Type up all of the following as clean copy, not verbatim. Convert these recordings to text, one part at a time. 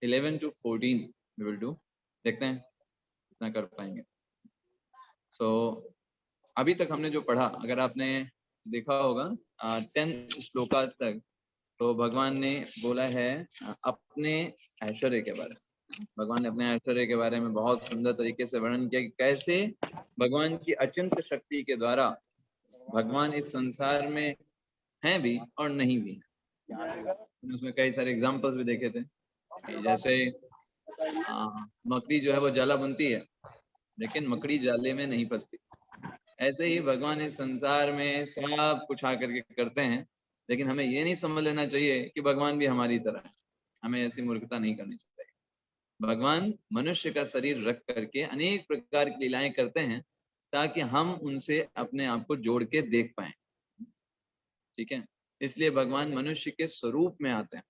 11 to 14 we will do, देखते हैं कितना कर पाएंगे। सो अभी तक हमने जो पढ़ा, अगर आपने देखा होगा 10 श्लोकास तक, तो भगवान ने बोला है अपने ऐश्वर्य के बारे में। भगवान ने अपने ऐश्वर्य के बारे में बहुत सुंदर तरीके से वर्णन किया कि कैसे भगवान की अचिंत्य शक्ति के द्वारा भगवान इस संसार में हैं भी और नहीं भी। उसमें कई सारे एग्जाम्पल्स भी देखे थे, जैसे मकड़ी जो है वो जाला बुनती है लेकिन मकड़ी जाले में नहीं फंसती। ऐसे ही भगवान इस संसार में सब कुछ आकर के करते हैं, लेकिन हमें ये नहीं समझ लेना चाहिए कि भगवान भी हमारी तरह है। हमें ऐसी मूर्खता नहीं करनी चाहिए। भगवान मनुष्य का शरीर रख करके अनेक प्रकार की लीलाएं करते हैं ताकि हम उनसे अपने आप को जोड़ के देख पाए। ठीक है, इसलिए भगवान मनुष्य के स्वरूप में आते हैं।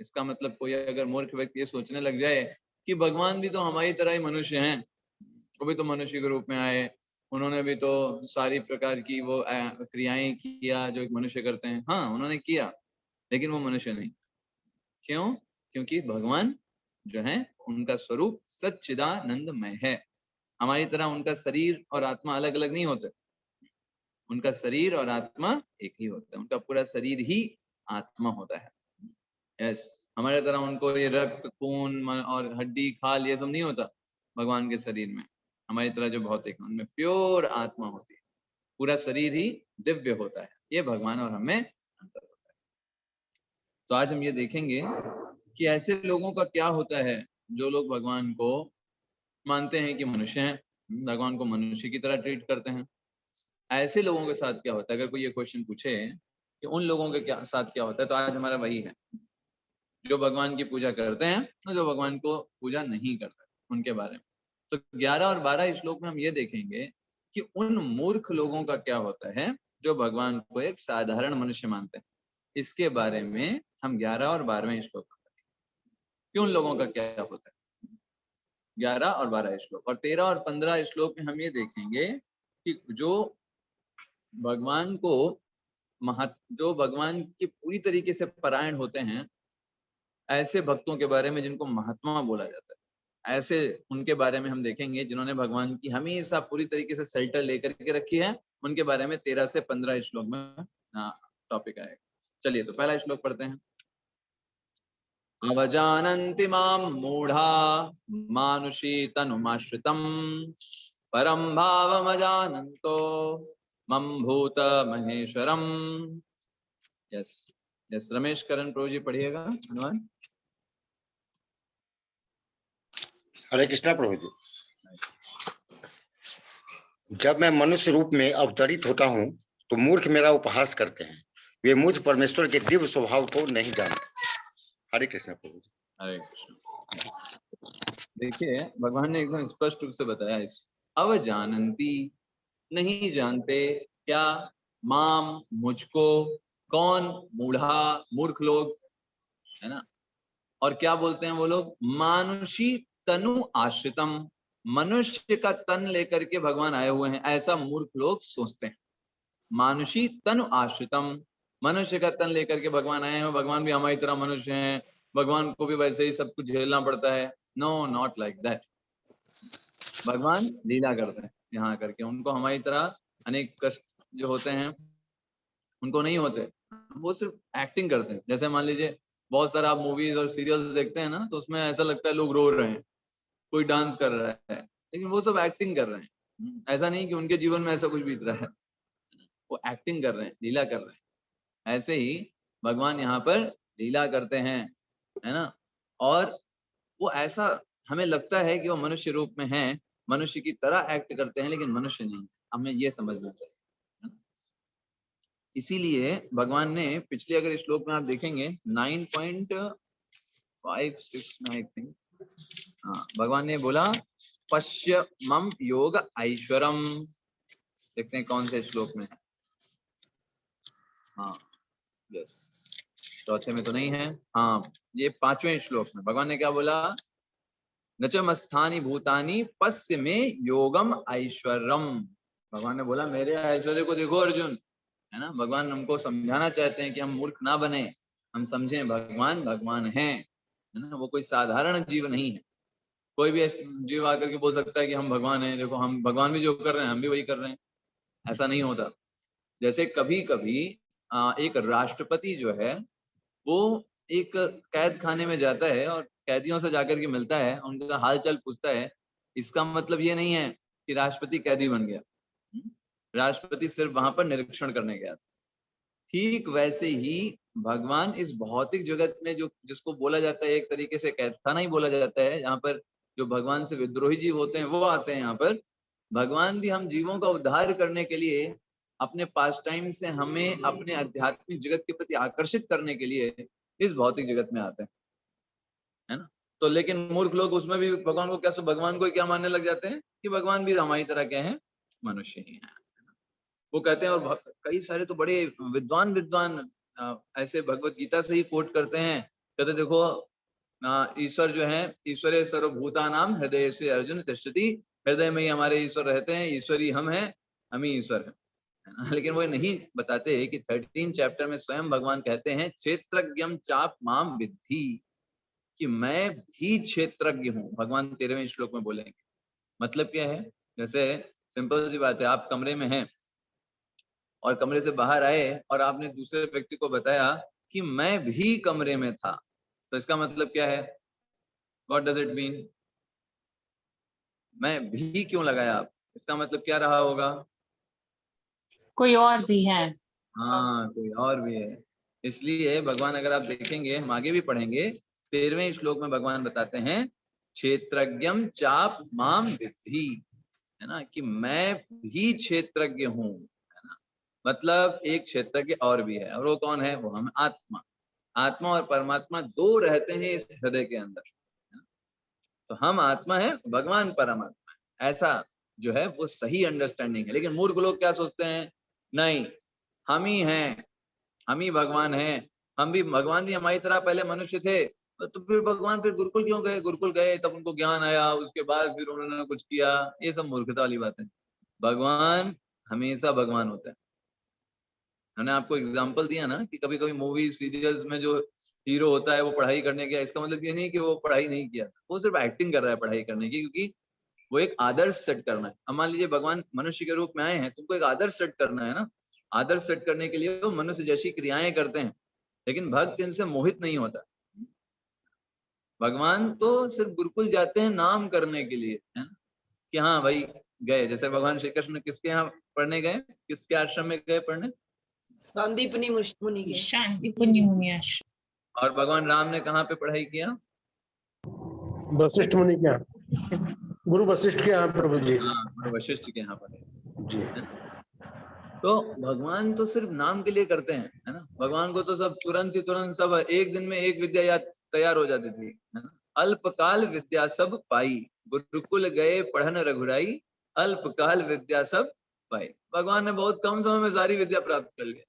इसका मतलब कोई अगर मूर्ख व्यक्ति ये सोचने लग जाए कि भगवान भी तो हमारी तरह ही मनुष्य हैं, वो भी तो मनुष्य के रूप में आए, उन्होंने भी तो सारी प्रकार की वो क्रियाएं किया जो एक मनुष्य करते हैं। हाँ, उन्होंने किया, लेकिन वो मनुष्य नहीं। क्यों? क्योंकि भगवान जो है उनका स्वरूप सच्चिदानंदमय है। हमारी तरह उनका शरीर और आत्मा अलग अलग नहीं होते। उनका शरीर और आत्मा एक ही होता है। उनका पूरा शरीर ही आत्मा होता है। यस, हमारे तरह उनको ये रक्त, खून और हड्डी, खाल ये सब नहीं होता भगवान के शरीर में। हमारी तरह जो भौतिक है उनमें प्योर आत्मा होती है। पूरा शरीर ही दिव्य होता है। ये भगवान और हमें अंतर होता है। तो आज हम ये देखेंगे कि ऐसे लोगों का क्या होता है जो लोग भगवान को मानते हैं कि मनुष्य हैं, भगवान को मनुष्य की तरह ट्रीट करते हैं। ऐसे लोगों के साथ क्या होता है? अगर कोई ये क्वेश्चन पूछे कि उन लोगों के साथ क्या होता है, तो आज हमारा वही है, जो भगवान की पूजा करते हैं और जो भगवान को पूजा नहीं करते, उनके बारे में। तो 11 और 12 श्लोक में हम ये देखेंगे कि उन मूर्ख लोगों का क्या होता है जो भगवान को एक साधारण मनुष्य मानते हैं। इसके बारे में हम 11 और 12वें श्लोक में कि उन लोगों का क्या होता है। 11 और 12 श्लोक, और 13 और 15 श्लोक में हम ये देखेंगे कि जो भगवान को जो भगवान की पूरी तरीके से परायण होते हैं, ऐसे भक्तों के बारे में जिनको महात्मा बोला जाता है, ऐसे उनके बारे में हम देखेंगे जिन्होंने भगवान की हमेशा पूरी तरीके से शेल्टर लेकर के रखी है। उनके बारे में 13 से 15 श्लोक में टॉपिक आएगा। चलिए, तो पहला श्लोक पढ़ते हैं। अवजानन्ति मां मूढ़ा मानुषी तनुमाश्रितम् परम भावमजानन्तो मम भूत महेश्वरम। यस यस, रमेश करण प्रो जी पढ़िएगा। हनुमान। हरे कृष्णा प्रभु जी। जब मैं मनुष्य रूप में अवतरित होता हूँ तो मूर्ख मेरा उपहास करते हैं। वे मुझ परमेश्वर के दिव्य स्वभाव को नहीं जानते। हरे कृष्णा प्रभु जी। हरे कृष्ण। देखिए, भगवान ने एकदम स्पष्ट रूप से बताया इस अवजानन्ति, नहीं जानते क्या, माम मुझको, कौन? मूढ़ा, मूर्ख लोग, है ना। और क्या बोलते हैं वो लोग? मानुषी तनु आश्रितम, मनुष्य का तन लेकर के भगवान आए हुए हैं, ऐसा मूर्ख लोग सोचते हैं। मानुषी तनु आश्रितम, मनुष्य का तन लेकर के भगवान आए हैं, भगवान भी हमारी तरह मनुष्य हैं, भगवान को भी वैसे ही सब कुछ झेलना पड़ता है। No, not like that. भगवान लीला करते हैं यहाँ करके, उनको हमारी तरह अनेक कष्ट जो होते हैं उनको नहीं होते। वो सिर्फ एक्टिंग करते हैं। जैसे मान लीजिए बहुत सारा आप मूवीज और सीरियल्स देखते हैं ना, तो उसमें ऐसा लगता है लोग रो रहे हैं, कोई डांस कर रहा है, लेकिन वो सब एक्टिंग कर रहे हैं। ऐसा नहीं कि उनके जीवन में ऐसा कुछ बीत रहा है, वो एक्टिंग कर रहे हैं, लीला कर रहे हैं। ऐसे ही भगवान यहाँ पर लीला करते हैं, है ना। और वो ऐसा हमें लगता है कि वो मनुष्य रूप में है, मनुष्य की तरह एक्ट करते हैं, लेकिन मनुष्य नहीं। हमें ये समझना चाहिए। इसीलिए भगवान ने पिछले अगर श्लोक में आप देखेंगे 9.56 में आई थिंक, हाँ, भगवान ने बोला पश्य मम योग ऐश्वरम। देखते हैं कौन से श्लोक में है। हाँ यस, चौथे में तो नहीं है। हाँ, ये 5वें श्लोक में भगवान ने क्या बोला? नचमस्थानि भूतानि पश्य में योगम ऐश्वरम। भगवान ने बोला मेरे ऐश्वर्य को देखो अर्जुन, है ना। भगवान हमको समझाना चाहते हैं कि हम मूर्ख ना बने, हम समझें भगवान भगवान हैं। है ना, वो कोई साधारण जीव नहीं है। कोई भी जीव आकर के बोल सकता है कि हम भगवान हैं, देखो हम भगवान भी जो कर रहे हैं हम भी वही कर रहे हैं, ऐसा नहीं होता। जैसे कभी कभी एक राष्ट्रपति जो है वो एक कैद खाने में जाता है और कैदियों से जाकर के मिलता है, उनका हालचाल पूछता है, इसका मतलब ये नहीं है कि राष्ट्रपति कैदी बन गया। राष्ट्रपति सिर्फ वहां पर निरीक्षण करने गया। ठीक वैसे ही भगवान इस भौतिक जगत में जो जिसको बोला जाता है एक तरीके से कैद खाना ही बोला जाता है, यहाँ पर जो भगवान से विद्रोही जीव होते हैं वो आते हैं यहाँ पर। भगवान भी हम जीवों का उद्धार करने के लिए अपने पास टाइम से हमें अपने आध्यात्मिक जगत के प्रति आकर्षित करने के लिए इस भौतिक जगत में आते हैं, है ना। तो लेकिन मूर्ख लोग उसमें भी भगवान को भगवान को क्या मानने लग जाते हैं कि भगवान भी हमारी तरह के हैं, मनुष्य ही हैं। वो कहते हैं, और कई सारे तो बड़े विद्वान विद्वान ऐसे भगवत गीता से ही कोट करते हैं, कहते देखो ईश्वर जो है, ईश्वरे सर्वभूतानाम हृदय से अर्जुन तिष्ठति, हृदय में ही हमारे ईश्वर रहते हैं, ईश्वर ही हम हैं, हम ही ईश्वर हैं। लेकिन वो नहीं बताते कि 13 चैप्टर में स्वयं भगवान कहते हैं क्षेत्रज्ञम चाप माम विद्धि, कि मैं भी क्षेत्रज्ञ हूँ। भगवान 13वें श्लोक में बोलेंगे। मतलब क्या है, जैसे सिंपल सी बात है, आप कमरे में हैं और कमरे से बाहर आए और आपने दूसरे व्यक्ति को बताया कि मैं भी कमरे में था, तो इसका मतलब क्या है? What does it mean? मैं भी क्यों लगाया आप? इसका मतलब क्या रहा होगा? कोई और भी है। हाँ, कोई और भी है। इसलिए भगवान, अगर आप देखेंगे, हम आगे भी पढ़ेंगे, 13वें श्लोक में भगवान बताते हैं क्षेत्रज्ञम चाप माम विद्धि, है ना, कि मैं भी क्षेत्रज्ञ हूँ, है ना। मतलब एक क्षेत्रज्ञ और भी है, और वो कौन है? वो हम आत्मा। आत्मा और परमात्मा दो रहते हैं इस हृदय के अंदर, है ना? तो हम आत्मा है, भगवान परमात्मा है, ऐसा जो है वो सही अंडरस्टैंडिंग है। लेकिन मूर्ख लोग क्या सोचते हैं? नहीं, हम ही हैं, हम ही भगवान हैं, हम भी, भगवान भी हमारी तरह पहले मनुष्य थे, तो फिर भगवान फिर गुरुकुल क्यों गए? गुरुकुल गए तब उनको ज्ञान आया, उसके बाद फिर उन्होंने कुछ किया। ये सब मूर्खता वाली बात है। भगवान हमेशा भगवान होता है। मैंने आपको एग्जांपल दिया ना कि कभी कभी मूवी सीरियल्स में जो हीरो होता है वो पढ़ाई करने गया, इसका मतलब ये नहीं कि वो पढ़ाई नहीं किया, वो सिर्फ एक्टिंग कर रहा है पढ़ाई करने की, क्योंकि वो एक आदर्श सेट करना है। अब मान लीजिए भगवान मनुष्य के रूप में आए हैं, तुमको एक आदर्श सेट करना है ना। आदर्श सेट करने के लिए वो मनुष्य जैसी क्रियाएं करते हैं, लेकिन भक्त इनसे मोहित नहीं होता। भगवान तो सिर्फ गुरुकुल जाते हैं नाम करने के लिए, है ना, कि हाँ भाई गए। जैसे भगवान श्री कृष्ण किसके यहाँ पढ़ने गए, किसके आश्रम में गए पढ़ने? संदीपनी मुनि के। शांतिपुनी मुनि आश्रम। और भगवान राम ने कहाँ पे पढ़ाई किया? वशिष्ठ मुनि के यहाँ, गुरु वशिष्ठ के यहाँ प्रभु जी। हाँ, वशिष्ठ के यहाँ पढ़ाई जी। है। तो भगवान तो सिर्फ नाम के लिए करते हैं, है ना। भगवान को तो सब तुरंत सब एक दिन में एक विद्या याद तैयार हो जाती थी, है ना। अल्पकाल विद्या सब पाई, गुरुकुल गए पढ़न रघुराई, अल्पकाल विद्या सब पाई। भगवान ने बहुत कम समय में सारी विद्या प्राप्त कर ली,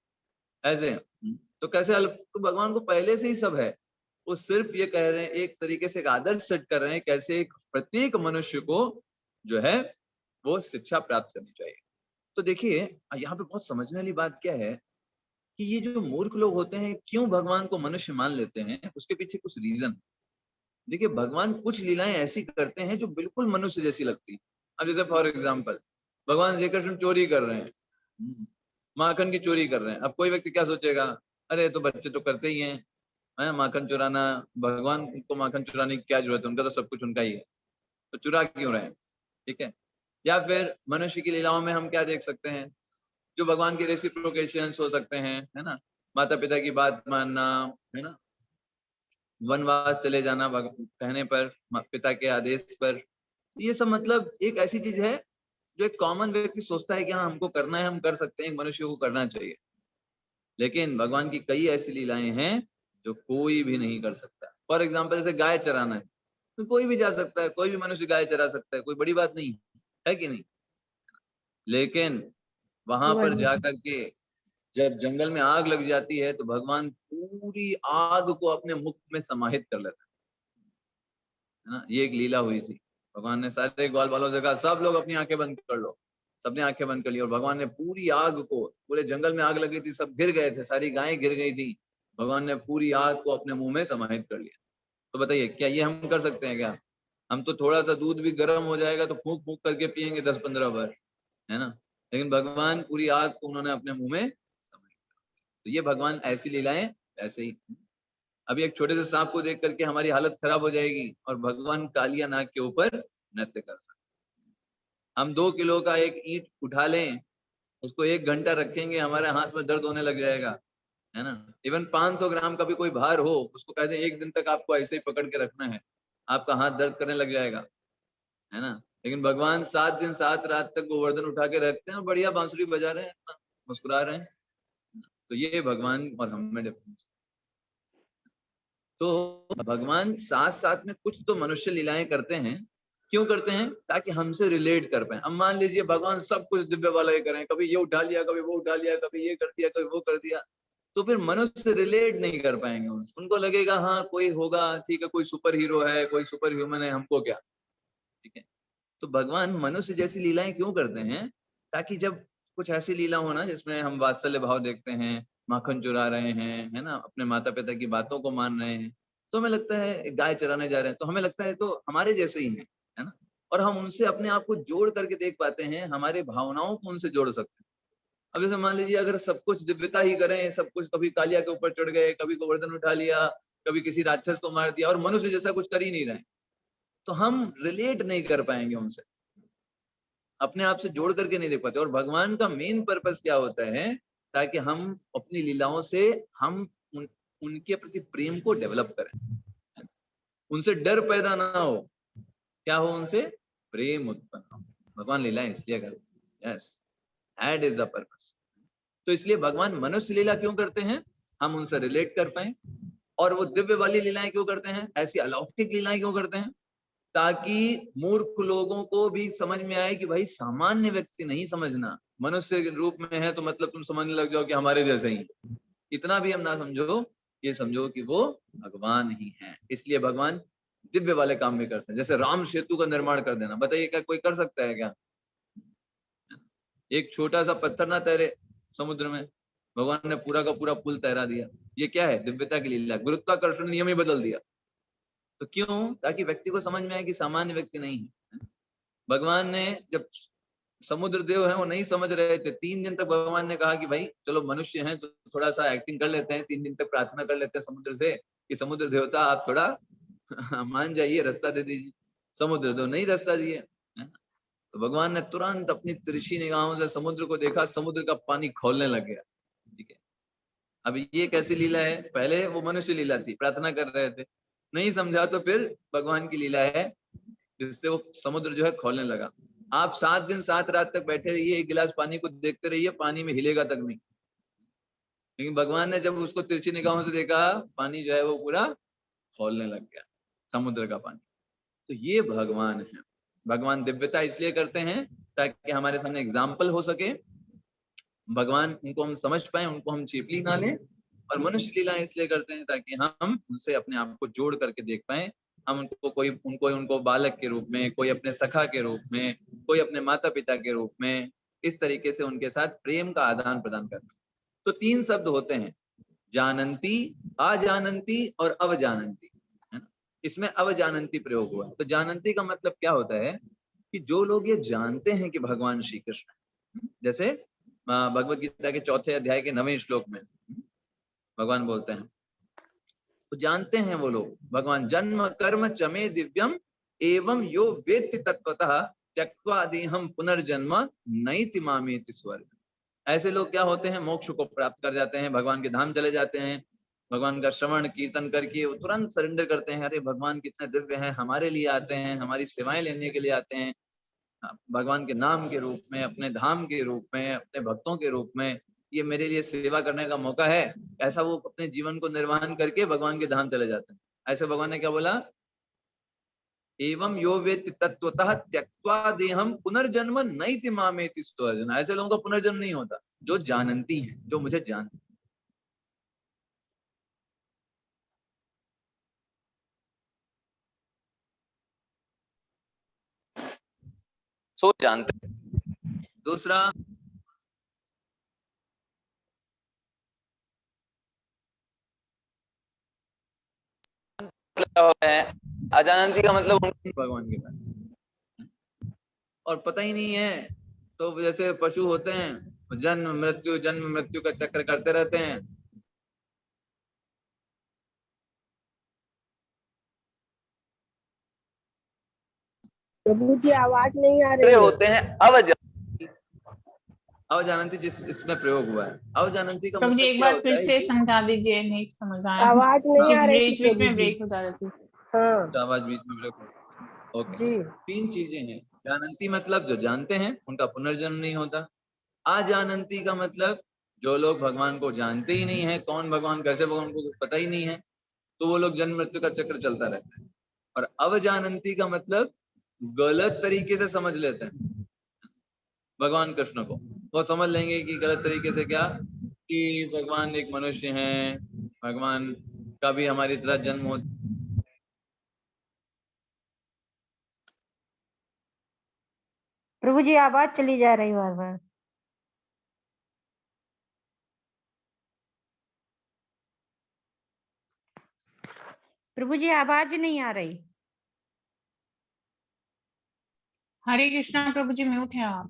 ऐसे। तो कैसे तो भगवान को पहले से ही सब है। वो सिर्फ ये कह रहे हैं, एक तरीके से एक आदर्श सेट कर रहे हैं, कैसे एक प्रत्येक मनुष्य को जो है वो शिक्षा प्राप्त करनी चाहिए। तो देखिए यहाँ पे बहुत समझने वाली बात क्या है कि ये जो मूर्ख लोग होते हैं क्यों भगवान को मनुष्य मान लेते हैं, उसके पीछे कुछ रीजन। देखिए भगवान कुछ लीलाएं ऐसी करते हैं जो बिल्कुल मनुष्य जैसी लगती है। अब जैसे फॉर एग्जाम्पल भगवान श्री कृष्ण चोरी कर रहे हैं, माखन की चोरी कर रहे हैं। अब कोई व्यक्ति क्या सोचेगा, अरे तो बच्चे तो करते ही हैं, माखन चुराना, भगवान को माखन चुराने की क्या जरूरत है, उनका तो सब कुछ उनका ही है, तो चुरा क्यों रहे हैं? ठीक है। या फिर मनुष्य की लीलाओं में हम क्या देख सकते हैं, जो भगवान के रेसिप्रोकेशंस हो सकते हैं, है ना, माता पिता की बात मानना, है ना, वनवास चले जाना कहने पर, पिता के आदेश पर। ये सब मतलब एक ऐसी चीज है जो एक कॉमन व्यक्ति सोचता है कि हाँ हमको करना है, हम कर सकते हैं, मनुष्य को करना चाहिए। लेकिन भगवान की कई ऐसी लीलाएं हैं जो कोई भी नहीं कर सकता। फॉर एग्जाम्पल जैसे गाय चराना है, तो कोई भी जा सकता है, कोई भी मनुष्य गाय चरा सकता है, कोई बड़ी बात नहीं है कि नहीं। लेकिन वहां पर जाकर के जब जंगल में आग लग जाती है तो भगवान पूरी आग को अपने मुख में समाहित कर लेता है ना। ये एक लीला हुई थी। भगवान ने सारे ग्वाल वालों से कहा सब लोग अपनी आंखें बंद कर लो, सबने आंखें बंद कर ली, और भगवान ने पूरी आग को, पूरे जंगल में आग लगी थी, सब गिर गए थे, सारी गायें गिर गई थी, भगवान ने पूरी आग को अपने मुंह में समाहित कर लिया। तो बताइए क्या ये हम कर सकते हैं क्या? हम तो थोड़ा सा दूध भी गर्म हो जाएगा तो फूंक फूंक करके पियेंगे 10-15 बार, है ना? लेकिन भगवान पूरी आग को उन्होंने अपने मुंह में समाई। तो ये भगवान ऐसी लीलाएं ऐसे ही। अभी एक छोटे से सांप को देख करके हमारी हालत खराब हो जाएगी और भगवान कालिया नाग के ऊपर नृत्य कर सकते। हम 2 किलो का एक ईंट उठा लें, उसको 1 घंटा रखेंगे, हमारे हाथ में दर्द होने लग जाएगा, है ना? इवन 500 ग्राम का भी कोई भार हो, उसको कह दें 1 दिन तक आपको ऐसे ही पकड़ के रखना है, आपका हाथ दर्द करने लग जाएगा, है ना? लेकिन भगवान 7 दिन 7 रात तक गोवर्धन उठा के रखते हैं और बढ़िया बांसुरी बजा रहे हैं, मुस्कुरा रहे हैं। तो ये भगवान और हम में डिफरेंस। तो भगवान साथ साथ में कुछ तो मनुष्य लीलाएं करते हैं। क्यों करते हैं? ताकि हमसे रिलेट कर पाए। अब मान लीजिए भगवान सब कुछ दिव्य वाला ही करें, कभी ये उठा लिया, कभी वो उठा लिया, कभी ये कर दिया, कभी वो कर दिया, तो फिर मनुष्य से रिलेट नहीं कर पाएंगे उनसे। उनको लगेगा हाँ कोई होगा, ठीक है, कोई सुपर हीरो है, कोई सुपर ह्यूमन है, हमको क्या, ठीक है। तो भगवान मनुष्य जैसी लीलाएं क्यों करते हैं? ताकि जब कुछ ऐसी लीला हो ना जिसमें हम वात्सल्य भाव देखते हैं, माखन चुरा रहे हैं, है ना, अपने माता पिता की बातों को मान रहे हैं, तो हमें लगता है गाय चराने जा रहे हैं तो हमें लगता है तो हमारे जैसे ही है ना। और हम उनसे अपने आप को जोड़ करके देख पाते हैं, हमारे भावनाओं को उनसे जोड़ सकते हैं। अब जैसे मान लीजिए अगर सब कुछ दिव्यता ही करें, सब कुछ, कभी कालिया के ऊपर चढ़ गए, कभी गोवर्धन उठा लिया, कभी किसी राक्षस को मार दिया और मनुष्य जैसा कुछ कर ही नहीं रहे, तो हम रिलेट नहीं कर पाएंगे उनसे, अपने आप से जोड़ करके नहीं देख पाते। और भगवान का मेन पर्पस क्या होता है? ताकि हम अपनी लीलाओं से हम उनके प्रति प्रेम को डेवलप करें, उनसे डर पैदा ना हो, क्या हो, उनसे प्रेम उत्पन्न हो। भगवान लीलाएं इसलिए करते हैं। Yes, that is the purpose. तो इसलिए भगवान मनुष्य लीला क्यों करते हैं? हम उनसे रिलेट कर पाए। और वो दिव्य वाली लीलाएं क्यों करते हैं? ऐसी अलौकिक लीलाएं क्यों करते हैं? ताकि मूर्ख लोगों को भी समझ में आए कि भाई सामान्य व्यक्ति नहीं समझना, मनुष्य के रूप में है तो मतलब तुम समझने लग जाओ कि हमारे जैसे ही। इतना भी हम ना समझो, ये समझो कि वो भगवान ही हैं। इसलिए भगवान दिव्य वाले काम भी करते हैं। जैसे राम सेतु का निर्माण कर देना, बताइए क्या कोई कर सकता है क्या? एक छोटा सा पत्थर ना तैरे समुद्र में, भगवान ने पूरा का पूरा पुल तैरा दिया। ये क्या है? दिव्यता की लीला। गुरुत्वाकर्षण नियम ही बदल दिया। तो क्यों? ताकि व्यक्ति को समझ में आए कि सामान्य व्यक्ति नहीं है। भगवान ने जब समुद्र देव है वो नहीं समझ रहे थे, 3 दिन तक भगवान ने कहा कि भाई चलो मनुष्य हैं तो थोड़ा सा एक्टिंग कर लेते हैं, 3 दिन तक प्रार्थना कर लेते हैं समुद्र से कि समुद्र देवता आप थोड़ा मान जाइए, रास्ता दे दीजिए। समुद्र देव नहीं रास्ता दिए, है ना? तो भगवान ने तुरंत अपनी तिरछी निगाहों से समुद्र को देखा, समुद्र का पानी खौलने लग गया। ठीक है, अब ये कैसी लीला है? पहले वो मनुष्य लीला थी, प्रार्थना कर रहे थे, नहीं समझा तो फिर भगवान की लीला है जिससे वो समुद्र जो है खौलने लगा। आप 7 दिन 7 रात तक बैठे रहिए, एक गिलास पानी को देखते रहिए, पानी में हिलेगा तक नहीं। लेकिन भगवान ने जब उसको तिरछी निगाहों से देखा, पानी जो है वो पूरा खौलने लग गया, समुद्र का पानी। तो ये भगवान है। भगवान दिव्यता इसलिए करते हैं ताकि हमारे सामने एग्जाम्पल हो सके, भगवान उनको हम समझ पाए, उनको हम चीपली ना लें। और मनुष्य लीला इसलिए करते हैं ताकि हम उनसे अपने आप को जोड़ करके देख पाए। हम उनको बालक के रूप में, कोई अपने सखा के रूप में, कोई अपने माता पिता के रूप में, इस तरीके से उनके साथ प्रेम का आदान प्रदान करते हैं। तो 3 शब्द होते हैं, जानंती, अजानंती और अवजानंती, है ना? इसमें अवजानंती प्रयोग हुआ है। तो जानंती का मतलब क्या होता है कि जो लोग ये जानते हैं कि भगवान श्री कृष्ण, जैसे भगवत गीता के 4थे अध्याय के 9वें श्लोक में भगवान बोलते हैं, तो जानते हैं वो लोग भगवान, जन्म कर्म चमे दिव्यम एवं यो वेत्ति तत्वतः त्यक्त्वा देहम पुनर्जन्म नैति मामेति स्वर्ग। ऐसे लोग क्या होते हैं? मोक्ष को प्राप्त कर जाते हैं, भगवान के धाम चले जाते हैं, भगवान का श्रवण कीर्तन करके वो तुरंत सरेंडर करते हैं, अरे भगवान कितने दिव्य हैं, हमारे लिए आते हैं, हमारी सेवाएं लेने के लिए आते हैं, भगवान के नाम के रूप में, अपने धाम के रूप में, अपने भक्तों के रूप में, ये मेरे लिए सेवा करने का मौका है। ऐसा वो अपने जीवन को निर्वहन करके भगवान के धाम चले जाते हैं। ऐसे भगवान ने क्या बोला? एवं यो वेत्ति तत्वतः त्यक्त्वा देहम पुनर्जन्म नैति मामेति स्वर्ग। ऐसे लोगों का पुनर्जन्म नहीं होता जो जानती है, जो मुझे जानती। सो जानते। दूसरा, मतलब होता है, अजानंती का मतलब उनकी भगवान के पास और पता ही नहीं है। तो जैसे पशु होते हैं, जन्म मृत्यु का चक्र करते रहते हैं। प्रभु जी आवाज नहीं आ रही है। होते हैं अवजानंती जिस इसमें प्रयोग हुआ है। अवजानंती का प्रभु जी मतलब एक क्या बार होता फिर है से कि समझा दीजिए, नहीं समझ आया। आवाज नहीं आ रही थी बीच बीच प्रभु में जी। ब्रेक हो जा रही थी। हाँ आवाज बीच में ब्रेक हो। ओके, जी। 3 चीजें हैं। जानंती मतलब जो जानते हैं उनका पुनर्जन्म नहीं होता। अजानंती का मतलब जो लोग भगवान को जानते ही नहीं है, कौन भगवान कैसे भगवान को कुछ पता ही नहीं है, तो वो लोग जन्म मृत्यु का चक्र चलता रहता है। और अवजानंती का मतलब गलत तरीके से समझ लेते हैं भगवान कृष्ण को। वो समझ लेंगे कि गलत तरीके से क्या, कि भगवान एक मनुष्य हैं, भगवान का भी हमारी तरह जन्म हो। प्रभु जी आवाज चली जा रही बार बार। प्रभु जी आवाज नहीं आ रही। हरे कृष्णा प्रभु जी, म्यूट है आप।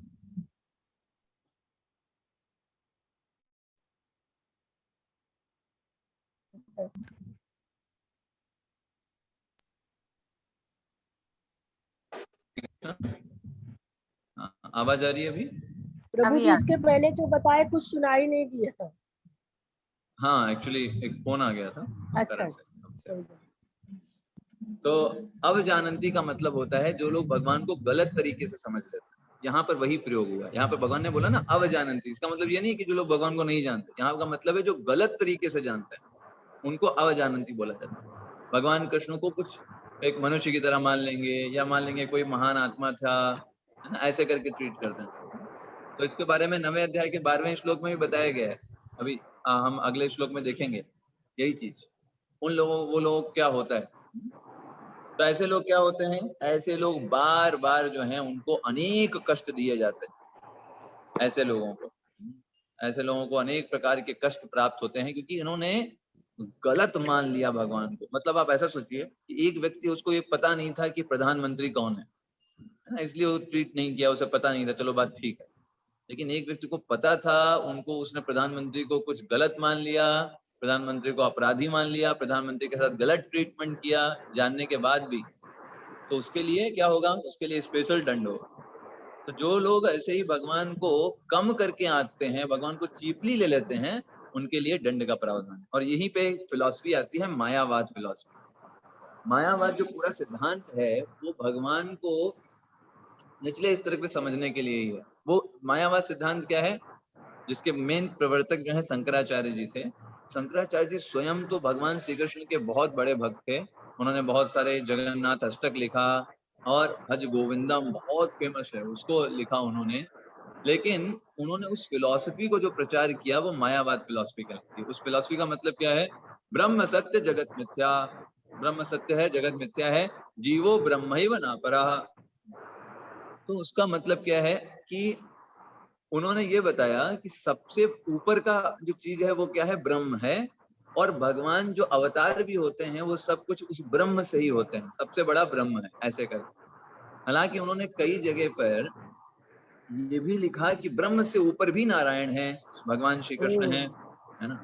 आवाज आ रही है अभी? प्रभु जी इसके पहले जो बताए कुछ सुनाई नहीं दिया। हाँ, एक्चुअली एक फोन आ गया था, इस अच्छा कारण से। तो अवजानंती का मतलब होता है जो लोग भगवान को गलत तरीके से समझ लेते हैं। यहाँ पर वही प्रयोग हुआ। यहाँ पर भगवान ने बोला ना अवजानंती, इसका मतलब ये नहीं कि जो लोग भगवान को नहीं जानते। यहाँ का मतलब है जो गलत तरीके से जानते हैं उनको अवजानंती बोला जाता है। भगवान कृष्ण को कुछ एक मनुष्य की तरह मान लेंगे, या मान लेंगे कोई महान आत्मा था, है ना, ऐसे करके ट्रीट करते हैं। तो इसके बारे में 9वें अध्याय के 12वें श्लोक में भी बताया गया है। अभी हम अगले श्लोक में देखेंगे यही चीज। उन लोगों वो लोग क्या होता है, तो ऐसे लोग क्या होते हैं, ऐसे लोग बार बार जो हैं उनको अनेक कष्ट दिए जाते हैं। ऐसे लोगों को अनेक प्रकार के कष्ट प्राप्त होते हैं क्योंकि इन्होंने गलत मान लिया भगवान को। मतलब आप ऐसा सोचिए कि एक व्यक्ति, उसको ये पता नहीं था कि प्रधानमंत्री कौन है ना, इसलिए वो ट्वीट नहीं किया, उसे पता नहीं था, चलो बात ठीक है। लेकिन एक व्यक्ति को पता था, उनको उसने प्रधानमंत्री को कुछ गलत मान लिया, प्रधानमंत्री को अपराधी मान लिया, प्रधानमंत्री के साथ गलत ट्रीटमेंट किया जानने के बाद भी, तो उसके लिए क्या होगा, उसके लिए स्पेशल दंड होगा। तो जो लोग ऐसे ही भगवान को कम करके आंकते हैं, भगवान को चीपली ले लेते हैं, उनके लिए दंड का प्रावधान है। और यहीं पे फिलॉसफी आती है, मायावाद फिलॉसफी। मायावाद जो पूरा सिद्धांत है वो भगवान को निचले स्तर पे समझने के लिए ही है। वो मायावाद सिद्धांत क्या है, जिसके मेन प्रवर्तक जो है शंकराचार्य जी थे। शंकराचार्य जी स्वयं तो भगवान श्री कृष्ण के बहुत बड़े भक्त थे। उन्होंने बहुत सारे जगन्नाथ अष्टक लिखा और भज गोविंदम बहुत फेमस है, उसको लिखा उन्होंने। लेकिन उन्होंने उस फिलॉसफी को जो प्रचार किया वो मायावाद फिलॉसफी कहलाती है। उस फिलॉसफी का मतलब क्या है, ब्रह्म सत्य जगत मिथ्या, ब्रह्म सत्य है जगत मिथ्या है, जीवो ब्रह्मैव नापरः। तो उसका मतलब क्या है कि उन्होंने ये बताया कि सबसे ऊपर का जो चीज है वो क्या है, ब्रह्म है। और भगवान जो अवतार भी होते हैं वो सब कुछ उस ब्रह्म से ही होते हैं, सबसे बड़ा ब्रह्म है, ऐसे कर। हालांकि उन्होंने कई जगह पर ये भी लिखा कि ब्रह्म से ऊपर भी नारायण है, भगवान श्री कृष्ण है ना।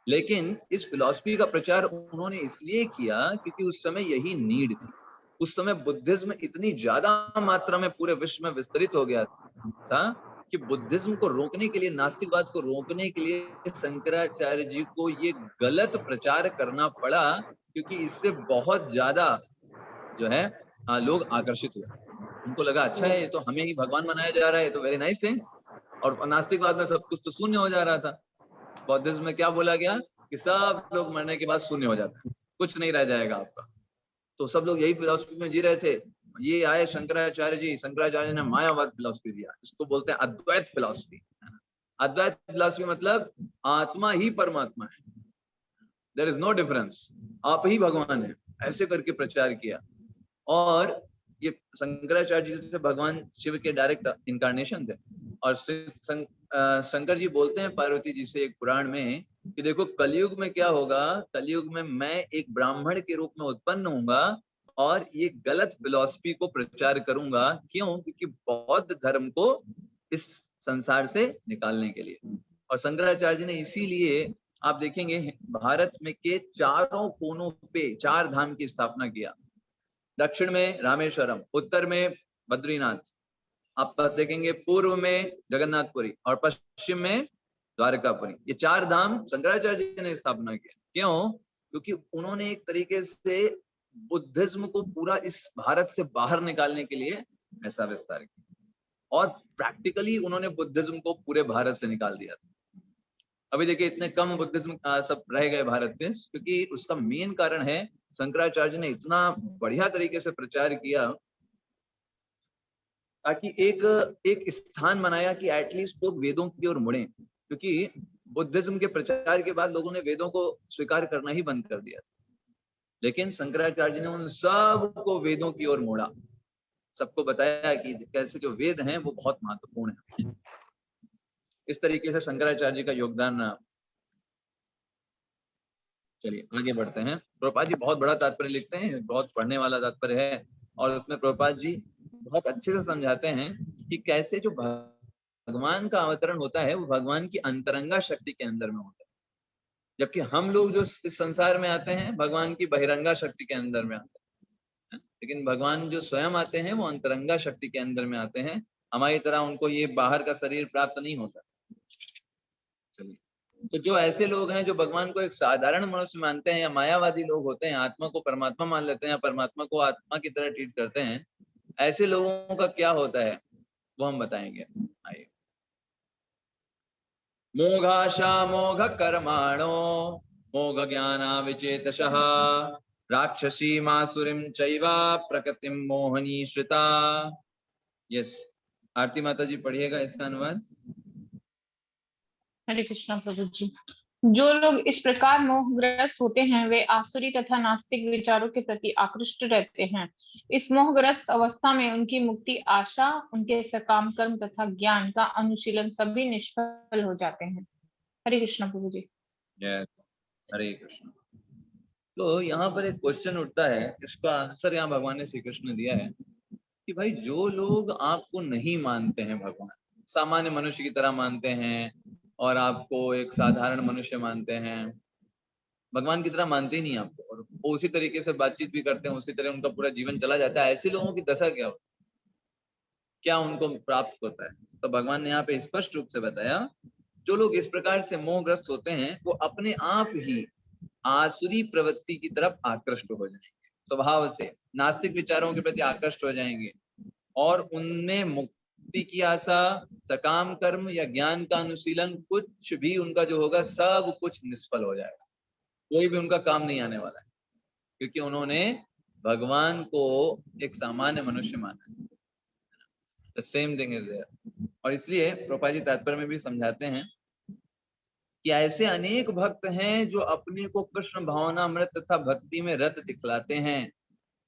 लेकिन इस फिलॉसफी का प्रचार उन्होंने इसलिए किया क्योंकि उस समय यही नीड थी। उस समय बुद्धिज्म इतनी ज्यादा मात्रा में पूरे विश्व में विस्तरित हो गया था कि बुद्धिज्म को रोकने के लिए, नास्तिकवाद को रोकने के लिए शंकराचार्य जी को ये गलत प्रचार करना पड़ा, क्योंकि इससे बहुत ज्यादा जो है लोग आकर्षित हुए। उनको लगा अच्छा है, ये तो हमें ही भगवान बनाया जा रहा है, तो वेरी नाइस थिंग। और नास्तिकवाद में सब कुछ तो शून्य हो जा रहा था। बौद्धिज्म में क्या बोला गया कि सब लोग मरने के बाद शून्य हो जाता है, कुछ नहीं रह जाएगा आपका। तो सब लोग यही फिलॉसफी में जी रहे थे। ये आए शंकराचार्य ने मायावाद फिलॉसफी दिया, इसको बोलते हैं अद्वैत फिलॉसफी। अद्वैत फिलॉसफी मतलब आत्मा ही परमात्मा है, देयर इज नो डिफरेंस, आप ही भगवान है, ऐसे करके प्रचार किया। और ये शंकराचार्य जी से भगवान शिव के डायरेक्ट इनकारनेशन थे। और शंकर जी बोलते हैं पार्वती जी से एक पुराण में कि देखो कलयुग में क्या होगा, कलयुग में मैं एक ब्राह्मण के रूप में उत्पन्न होऊंगा और ये गलत फिलॉसफी को प्रचार करूंगा। क्यों? क्योंकि बौद्ध धर्म को इस संसार से निकालने के लिए। और शंकराचार्य जी ने इसीलिए आप देखेंगे भारत में के चारों कोनों पे 4 धाम की स्थापना किया। दक्षिण में रामेश्वरम, उत्तर में बद्रीनाथ, आप देखेंगे पूर्व में जगन्नाथपुरी और पश्चिम में द्वारकापुरी। ये 4 धाम शंकराचार्य जी ने स्थापना किया। क्यों? क्योंकि उन्होंने एक तरीके से बुद्धिज्म को पूरा इस भारत से बाहर निकालने के लिए ऐसा विस्तार किया और प्रैक्टिकली उन्होंने बुद्धिज्म को पूरे भारत से निकाल दिया था। अभी देखिए इतने कम बुद्धिज्म सब रह गए भारत से, क्योंकि उसका मेन कारण है शंकराचार्य ने इतना बढ़िया तरीके से प्रचार किया ताकि एक स्थान बनाया कि एटलीस्ट लोग वेदों की ओर मुड़े। क्योंकि बुद्धिज्म के प्रचार के बाद लोगों ने वेदों को स्वीकार करना ही बंद कर दिया, लेकिन शंकराचार्य ने उन सब को वेदों की ओर मोड़ा, सबको बताया कि कैसे जो वेद हैं वो बहुत महत्वपूर्ण है। इस तरीके से शंकराचार्य जी का योगदान। चलिए आगे बढ़ते हैं। प्रभुपाद जी बहुत बड़ा तात्पर्य लिखते हैं, बहुत पढ़ने वाला तात्पर्य है, और उसमें प्रभुपाद जी बहुत अच्छे से समझाते हैं कि कैसे जो भगवान का अवतरण होता है वो भगवान की अंतरंगा शक्ति के अंदर में होता है, जबकि हम लोग जो इस संसार में आते हैं भगवान की बहिरंगा शक्ति के अंदर में आते हैं, लेकिन भगवान जो स्वयं आते हैं वो अंतरंगा शक्ति के अंदर में आते हैं। हमारी तरह उनको ये बाहर का शरीर प्राप्त नहीं होता। चलिए, तो जो ऐसे लोग हैं जो भगवान को एक साधारण मनुष्य मानते हैं या मायावादी लोग होते हैं, आत्मा को परमात्मा मान लेते हैं या परमात्मा को आत्मा की तरह ट्रीट करते हैं, ऐसे लोगों का क्या होता है वो हम बताएंगे। आइए। मोघाशा मोघ कर्माणो मोघ ज्ञाना विचेतशः राक्षसी मासुरीं चैवा प्रकृतिं मोहनी श्रिता। यस, आरती माता जी पढ़िएगा इसका अनुवाद। हरे कृष्णा प्रभु जी। जो लोग इस प्रकार मोहग्रस्त होते हैं वे आसुरी तथा नास्तिक विचारों के प्रति आकृष्ट रहते हैं। इस मोहग्रस्त अवस्था में उनकी मुक्ति, आशा, उनके सकाम कर्म तथा ज्ञान का अनुशीलन सभी निष्फल हो जाते हैं। हरे कृष्णा प्रभु जी। यस, हरे कृष्ण। तो यहाँ पर एक क्वेश्चन उठता है, इसका आंसर यहाँ भगवान ने श्री कृष्ण ने दिया है कि भाई जो लोग आपको नहीं मानते हैं, भगवान सामान्य मनुष्य की तरह मानते हैं और आपको एक साधारण मनुष्य मानते हैं, भगवान की तरह मानते ही नहीं आपको, और वो उसी तरीके से बातचीत भी करते हैं, उसी तरह उनका पूरा जीवन चला जाता है, ऐसे लोगों की दशा क्या होती है, क्या उनको प्राप्त होता है? तो भगवान ने यहाँ पे स्पष्ट रूप से बताया, जो लोग इस प्रकार से मोहग्रस्त होते हैं वो अपने आप ही आसुरी प्रवृत्ति की तरफ आकृष्ट हो जाएंगे, स्वभाव से नास्तिक विचारों के प्रति आकृष्ट हो जाएंगे, और उनमें मुक्ति की आशा, सकाम कर्म या ज्ञान का अनुशीलन कुछ भी उनका जो होगा सब कुछ निष्फल हो जाएगा, कोई भी उनका काम नहीं आने वाला है, क्योंकि उन्होंने भगवान को एक सामान्य मनुष्य माना है। The same thing is there. और इसलिए प्रभुपाद जी तात्पर्य में भी समझाते हैं कि ऐसे अनेक भक्त हैं जो अपने को कृष्ण भावनामृत तथा भक्ति में रत दिखलाते हैं,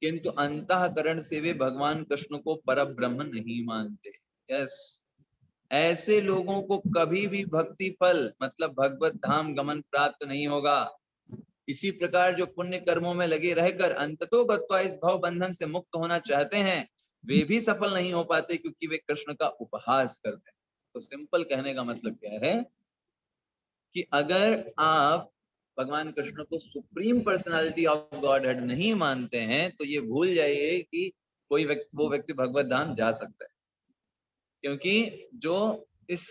किंतु अंतःकरण से वे भगवान कृष्ण को परब्रह्म नहीं मानते। यस, ऐसे लोगों को कभी भी भक्ति फल मतलब भगवत धाम गमन प्राप्त नहीं होगा। इसी प्रकार जो पुण्य कर्मों में लगे रहकर अंततो गत्वा इस भव बंधन से मुक्त होना चाहते हैं, वे भी सफल नहीं हो पाते, क्योंकि वे कृष्ण का उपहास करते हैं। तो सिंपल कहने का मतलब क्या है कि अगर आप भगवान कृष्ण को supreme personality of God head नहीं मानते हैं, तो ये भूल जाइए कि वो व्यक्ति भगवत धाम जा सकता है, क्योंकि जो इस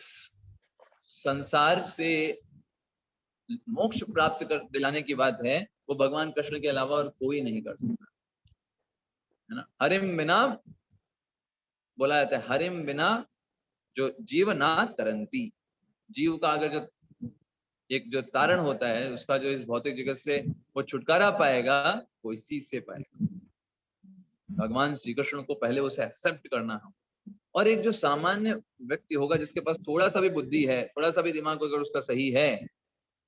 संसार से मोक्ष प्राप्त कर दिलाने की बात है वो भगवान कृष्ण के अलावा और कोई नहीं कर सकता, है ना। हरिम बिना बोला जाता है, हरिम बिना जो जीव ना तरंती, जीव का अगर जो एक जो तारण होता है उसका, जो इस भौतिक जगत से वो छुटकारा पाएगा वो इसी से पाएगा। भगवान श्री कृष्ण को पहले उसे एक्सेप्ट करना है, और एक जो सामान्य व्यक्ति होगा जिसके पास थोड़ा सा भी बुद्धि है, थोड़ा सा भी दिमाग अगर उसका सही है,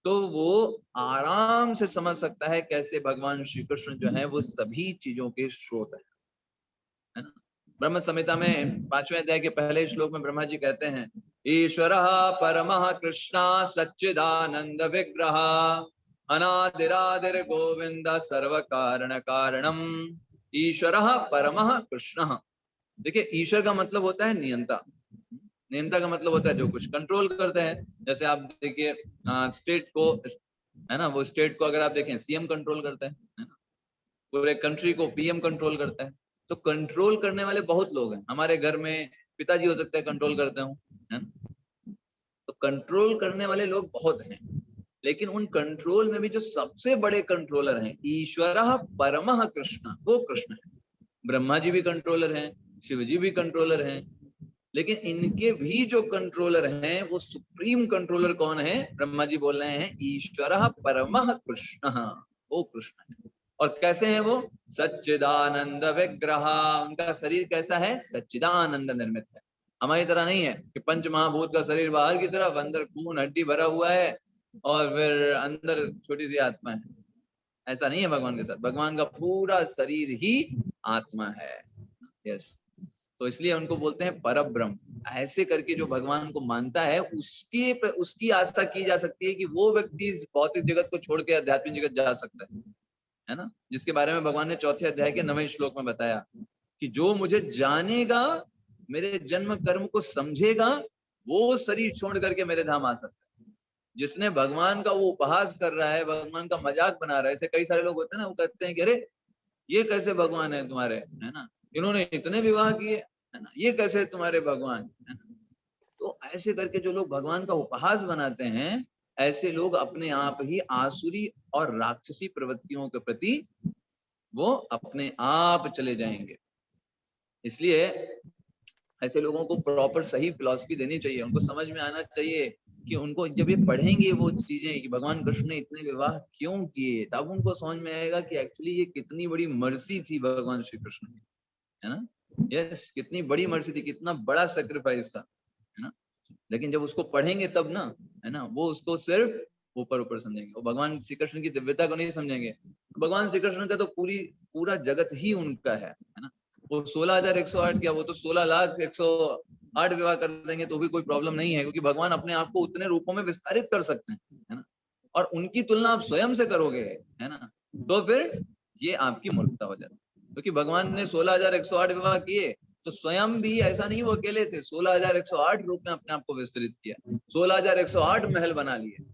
तो वो आराम से समझ सकता है कैसे भगवान श्री कृष्ण जो है वो सभी चीजों के स्रोत है ना। ब्रह्म संहिता में 5वें अध्याय के पहले श्लोक में ब्रह्मा जी कहते हैं ईश्वरः परमः कृष्णः सच्चिदानंद विग्रह अनादिरादिर गोविंद सर्व कारण कारणम। ईश्वरः परमः कृष्णः। देखिए ईश्वर का मतलब होता है नियंता। नियंता का मतलब होता है जो कुछ कंट्रोल करते हैं। जैसे आप देखिए स्टेट को, है ना, वो स्टेट को अगर आप देखें सीएम कंट्रोल करता है ना, पूरे कंट्री को पीएम कंट्रोल करता है। तो कंट्रोल करने वाले बहुत लोग हैं। हमारे घर में पिताजी हो सकते हैं कंट्रोल करते हो, है ना। तो कंट्रोल करने वाले लोग बहुत हैं, लेकिन उन कंट्रोल में भी जो सबसे बड़े कंट्रोलर हैं ईश्वरः परमः कृष्ण, वो कृष्ण है। ब्रह्मा जी भी कंट्रोलर हैं, शिव जी भी कंट्रोलर हैं, लेकिन इनके भी जो कंट्रोलर हैं वो सुप्रीम कंट्रोलर कौन है? ब्रह्मा जी बोल रहे हैं ईश्वरः परमः कृष्ण, वो कृष्ण है। और कैसे हैं वो? सच्चिदानंद विग्रह। उनका शरीर कैसा है? सच्चिदानंद निर्मित है। हमारी तरह नहीं है कि पंच महाभूत का शरीर बाहर की तरफ, अंदर खून हड्डी भरा हुआ है और फिर अंदर छोटी सी आत्मा है। ऐसा नहीं है भगवान के साथ। भगवान का पूरा शरीर ही आत्मा है। यस, तो इसलिए उनको बोलते हैं परब्रह्म। ऐसे करके जो भगवान को मानता है उसकी आस्था की जा सकती है कि वो व्यक्ति इस भौतिक जगत को छोड़ के आध्यात्मिक जगत जा सकता है ना। जिसके बारे में भगवान ने 4थे अध्याय के 9वें श्लोक में बताया कि जो मुझे जानेगा, मेरे जन्म कर्म को समझेगा, वो शरीर छोड़ करके मेरे धाम आ सकता है। जिसने भगवान का वो उपहास कर रहा है, भगवान का मजाक बना रहा है, ऐसे कई सारे लोग होते हैं ना, वो कहते हैं कि अरे ये कैसे भगवान है तुम्हारे, है ना, इन्होंने इतने विवाह किए, है ना, ये कैसे तुम्हारे भगवान, है ना। तो ऐसे करके जो लोग भगवान का उपहास बनाते हैं, ऐसे लोग अपने आप ही आसुरी और राक्षसी प्रवृत्तियों के प्रति वो अपने आप चले जाएंगे। इसलिए ऐसे लोगों को प्रॉपर सही फिलॉसफी देनी चाहिए। उनको समझ में आना चाहिए कि उनको जब ये पढ़ेंगे वो चीजें कि भगवान कृष्ण ने इतने विवाह क्यों किए, तब उनको समझ में आएगा कि एक्चुअली ये कितनी बड़ी मर्सी थी भगवान श्री कृष्ण की, है ना। यस, कितनी बड़ी मर्सी थी, कितना बड़ा सेक्रीफाइस था, है ना। लेकिन जब उसको पढ़ेंगे तब ना, है ना, वो उसको सिर्फ ऊपर ऊपर समझेंगे, वो भगवान श्री कृष्ण की दिव्यता को नहीं समझेंगे। भगवान श्री कृष्ण का तो पूरा जगत ही उनका है ना। वो 16,108 क्या, वो तो 16,00,108 विवाह कर देंगे तो भी कोई प्रॉब्लम नहीं है, क्योंकि भगवान अपने आप को उतने रूपों में विस्तारित कर सकते हैं, है ना। और उनकी तुलना आप स्वयं से करोगे, है ना, तो फिर ये आपकी मूर्खता हो जाती है। क्योंकि भगवान ने 16,108 विवाह किए तो स्वयं भी ऐसा नहीं वो अकेले थे, 16,108 रूप में अपने आप को विस्तृत किया, 16,108 महल बना लिए।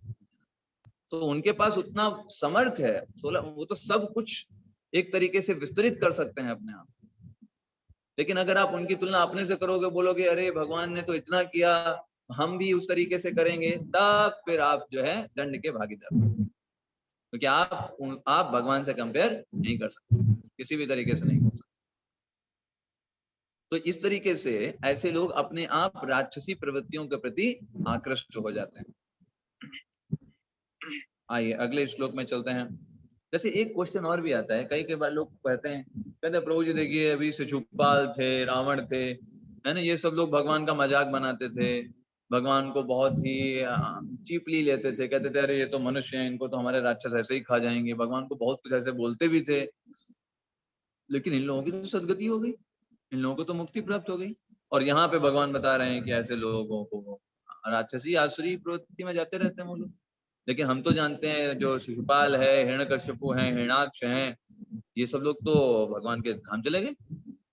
तो उनके पास उतना समर्थ है, 16, वो तो सब कुछ एक तरीके से विस्तृत कर सकते हैं अपने आप। लेकिन अगर आप उनकी तुलना अपने से करोगे, बोलोगे अरे भगवान ने तो इतना किया, हम भी उस तरीके से करेंगे, तब फिर आप जो है दंड के भागीदार, क्योंकि आप भगवान से कंपेयर नहीं कर सकते, किसी भी तरीके से नहीं कर सकते। तो इस तरीके से ऐसे लोग अपने आप राक्षसी प्रवृत्तियों के प्रति आकृष्ट हो जाते हैं। आइए अगले श्लोक में चलते हैं। जैसे एक क्वेश्चन और भी आता है, कई बार लोग कहते हैं प्रभु जी देखिए अभी शिशुपाल थे, रावण थे, है ना, ये सब लोग भगवान का मजाक बनाते थे, भगवान को बहुत ही चीपली लेते थे, कहते थे अरे ये तो मनुष्य हैं, इनको तो हमारे राक्षस ऐसे ही खा जाएंगे, भगवान को बहुत कुछ ऐसे बोलते भी थे। लेकिन इन लोगों की तो सदगति हो गई, इन लोगों को तो मुक्ति प्राप्त हो गई। और यहाँ पे भगवान बता रहे हैं कि ऐसे लोगों को राक्षसी आसुरी प्रवृत्ति में जाते रहते हैं वो लोग। लेकिन हम तो जानते हैं जो शिशुपाल है, हिरण्यकश्यपु हैं, हिरण्याक्ष हैं, ये सब लोग तो भगवान के धाम चले गए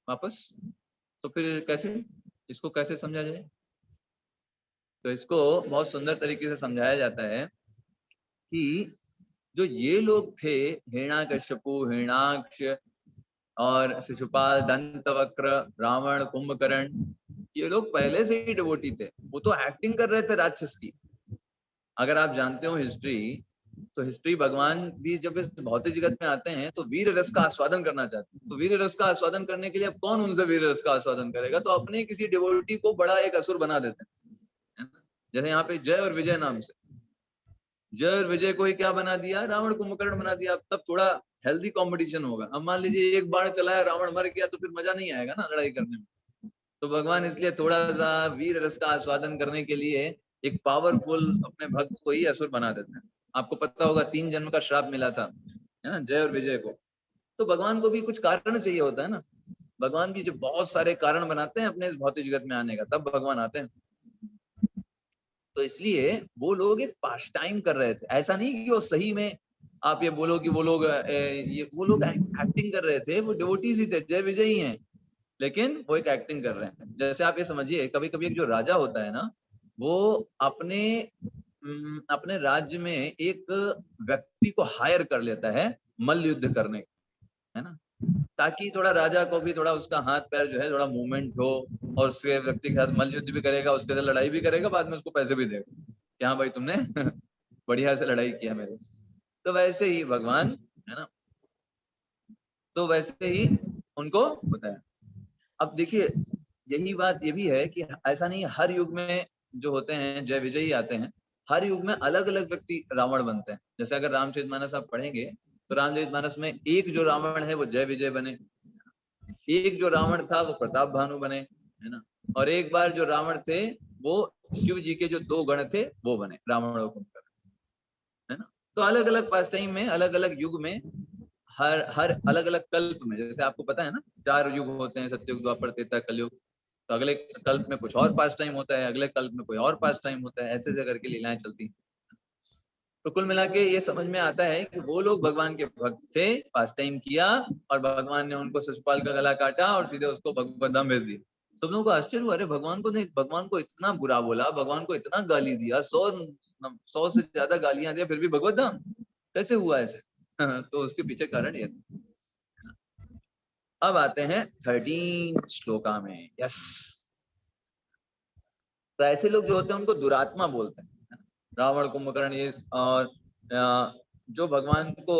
वापस। तो फिर कैसे इसको कैसे समझा जाए? तो इसको बहुत सुंदर तरीके से समझाया जाता है कि जो ये लोग थे, हिरण्याकश्यपु, हिरण्याक्ष और शिशुपाल, दंतवक्र, रावण, कुंभकर्ण, ये लोग पहले से ही डिवोटी थे। वो तो एक्टिंग कर रहे थे राक्षस की। अगर आप जानते हो हिस्ट्री, तो हिस्ट्री भगवान भी जब इस भौतिक जगत में आते हैं तो वीर रस का आस्वादन करना चाहते हैं। तो वीर रस का आस्वादन करने के लिए अब कौन उनसे वीर रस का आस्वादन करेगा? तो अपने किसी डिवोटी को बड़ा एक असुर बना देते हैं। जैसे यहाँ पे जय और विजय नाम से, जय और विजय को ही क्या बना दिया? रावण कुंभकर्ण बना दिया। अब तब थोड़ा हेल्दी कंपटीशन होगा। अब मान लीजिए एक बाण चलाया, रावण मर गया, तो फिर मजा नहीं आएगा ना लड़ाई करने में। तो भगवान इसलिए थोड़ा सा वीर रस का आस्वादन करने के लिए एक पावरफुल अपने भक्त को ही असुर बना देते हैं। आपको पता होगा 3 जन्म का श्राप मिला था, है ना, जय और विजय को। तो भगवान को भी कुछ कारण चाहिए होता है ना। भगवान भी जो बहुत सारे कारण बनाते हैं अपने इस भौतिक जगत में आने का, तब भगवान आते हैं। तो इसलिए वो लोग एक पास टाइम कर रहे थे, ऐसा नहीं कि वो सही में आप ये बोलो कि वो लोग एक्टिंग कर रहे थे, वो डिवोटीज ही थे, जय विजय ही हैं, लेकिन वो एक एक्टिंग कर रहे हैं। जैसे आप ये समझिए, कभी कभी एक जो राजा होता है ना, वो अपने राज्य में एक व्यक्ति को हायर कर लेता है मल्ल युद्ध करने, है ना, ताकि थोड़ा राजा को भी थोड़ा उसका हाथ पैर जो है थोड़ा मूवमेंट हो, और उसके व्यक्ति के साथ मल्ल युद्ध भी करेगा, उसके साथ लड़ाई भी करेगा, बाद में उसको पैसे भी देगा कि हाँ भाई तुमने बढ़िया से लड़ाई किया मेरे। तो वैसे ही भगवान, है ना, तो वैसे ही उनको होता है। अब देखिए यही बात ये भी है कि ऐसा नहीं हर युग में जो होते हैं जय विजय ही आते हैं, हर युग में अलग अलग व्यक्ति रावण बनते हैं। जैसे अगर रामचरितमानस आप पढ़ेंगे तो रामचरितमानस में एक जो रावण है वो जय विजय बने, एक जो रावण था वो प्रताप भानु बने, है ना, और एक बार जो रावण थे वो शिव जी के जो 2 गण थे वो बने, रावण और कुंभकर्ण, है ना। तो अलग अलग पास टाइम में, अलग अलग युग में, हर अलग अलग कल्प में, जैसे आपको पता है ना 4 युग होते हैं, सतयुग, द्वापर, त्रेता, कलयुग, तो अगले कल्प में कुछ और पास टाइम होता है, अगले कल्प में कोई और पास टाइम होता है, ऐसे ऐसे करके लीलाएं चलती हैं। तो कुल मिला के ये समझ में आता है कि वो लोग भगवान के भक्त थे, पास टाइम किया, और भगवान ने उनको शिशुपाल का गला काटा और सीधे उसको भगवत धाम भेज दिया। सब लोगों को आश्चर्य हुआ, अरे भगवान को नहीं, भगवान को इतना बुरा बोला, भगवान को इतना गाली दिया, 100 से ज्यादा गालियां दिया, फिर भी भगवत धाम कैसे हुआ ऐसे? तो उसके पीछे कारण ये था। अब आते हैं 13 श्लोका में। यस, तो ऐसे लोग जो होते हैं उनको दुरात्मा बोलते हैं, रावण, कुंभकर्ण, ये, और जो भगवान को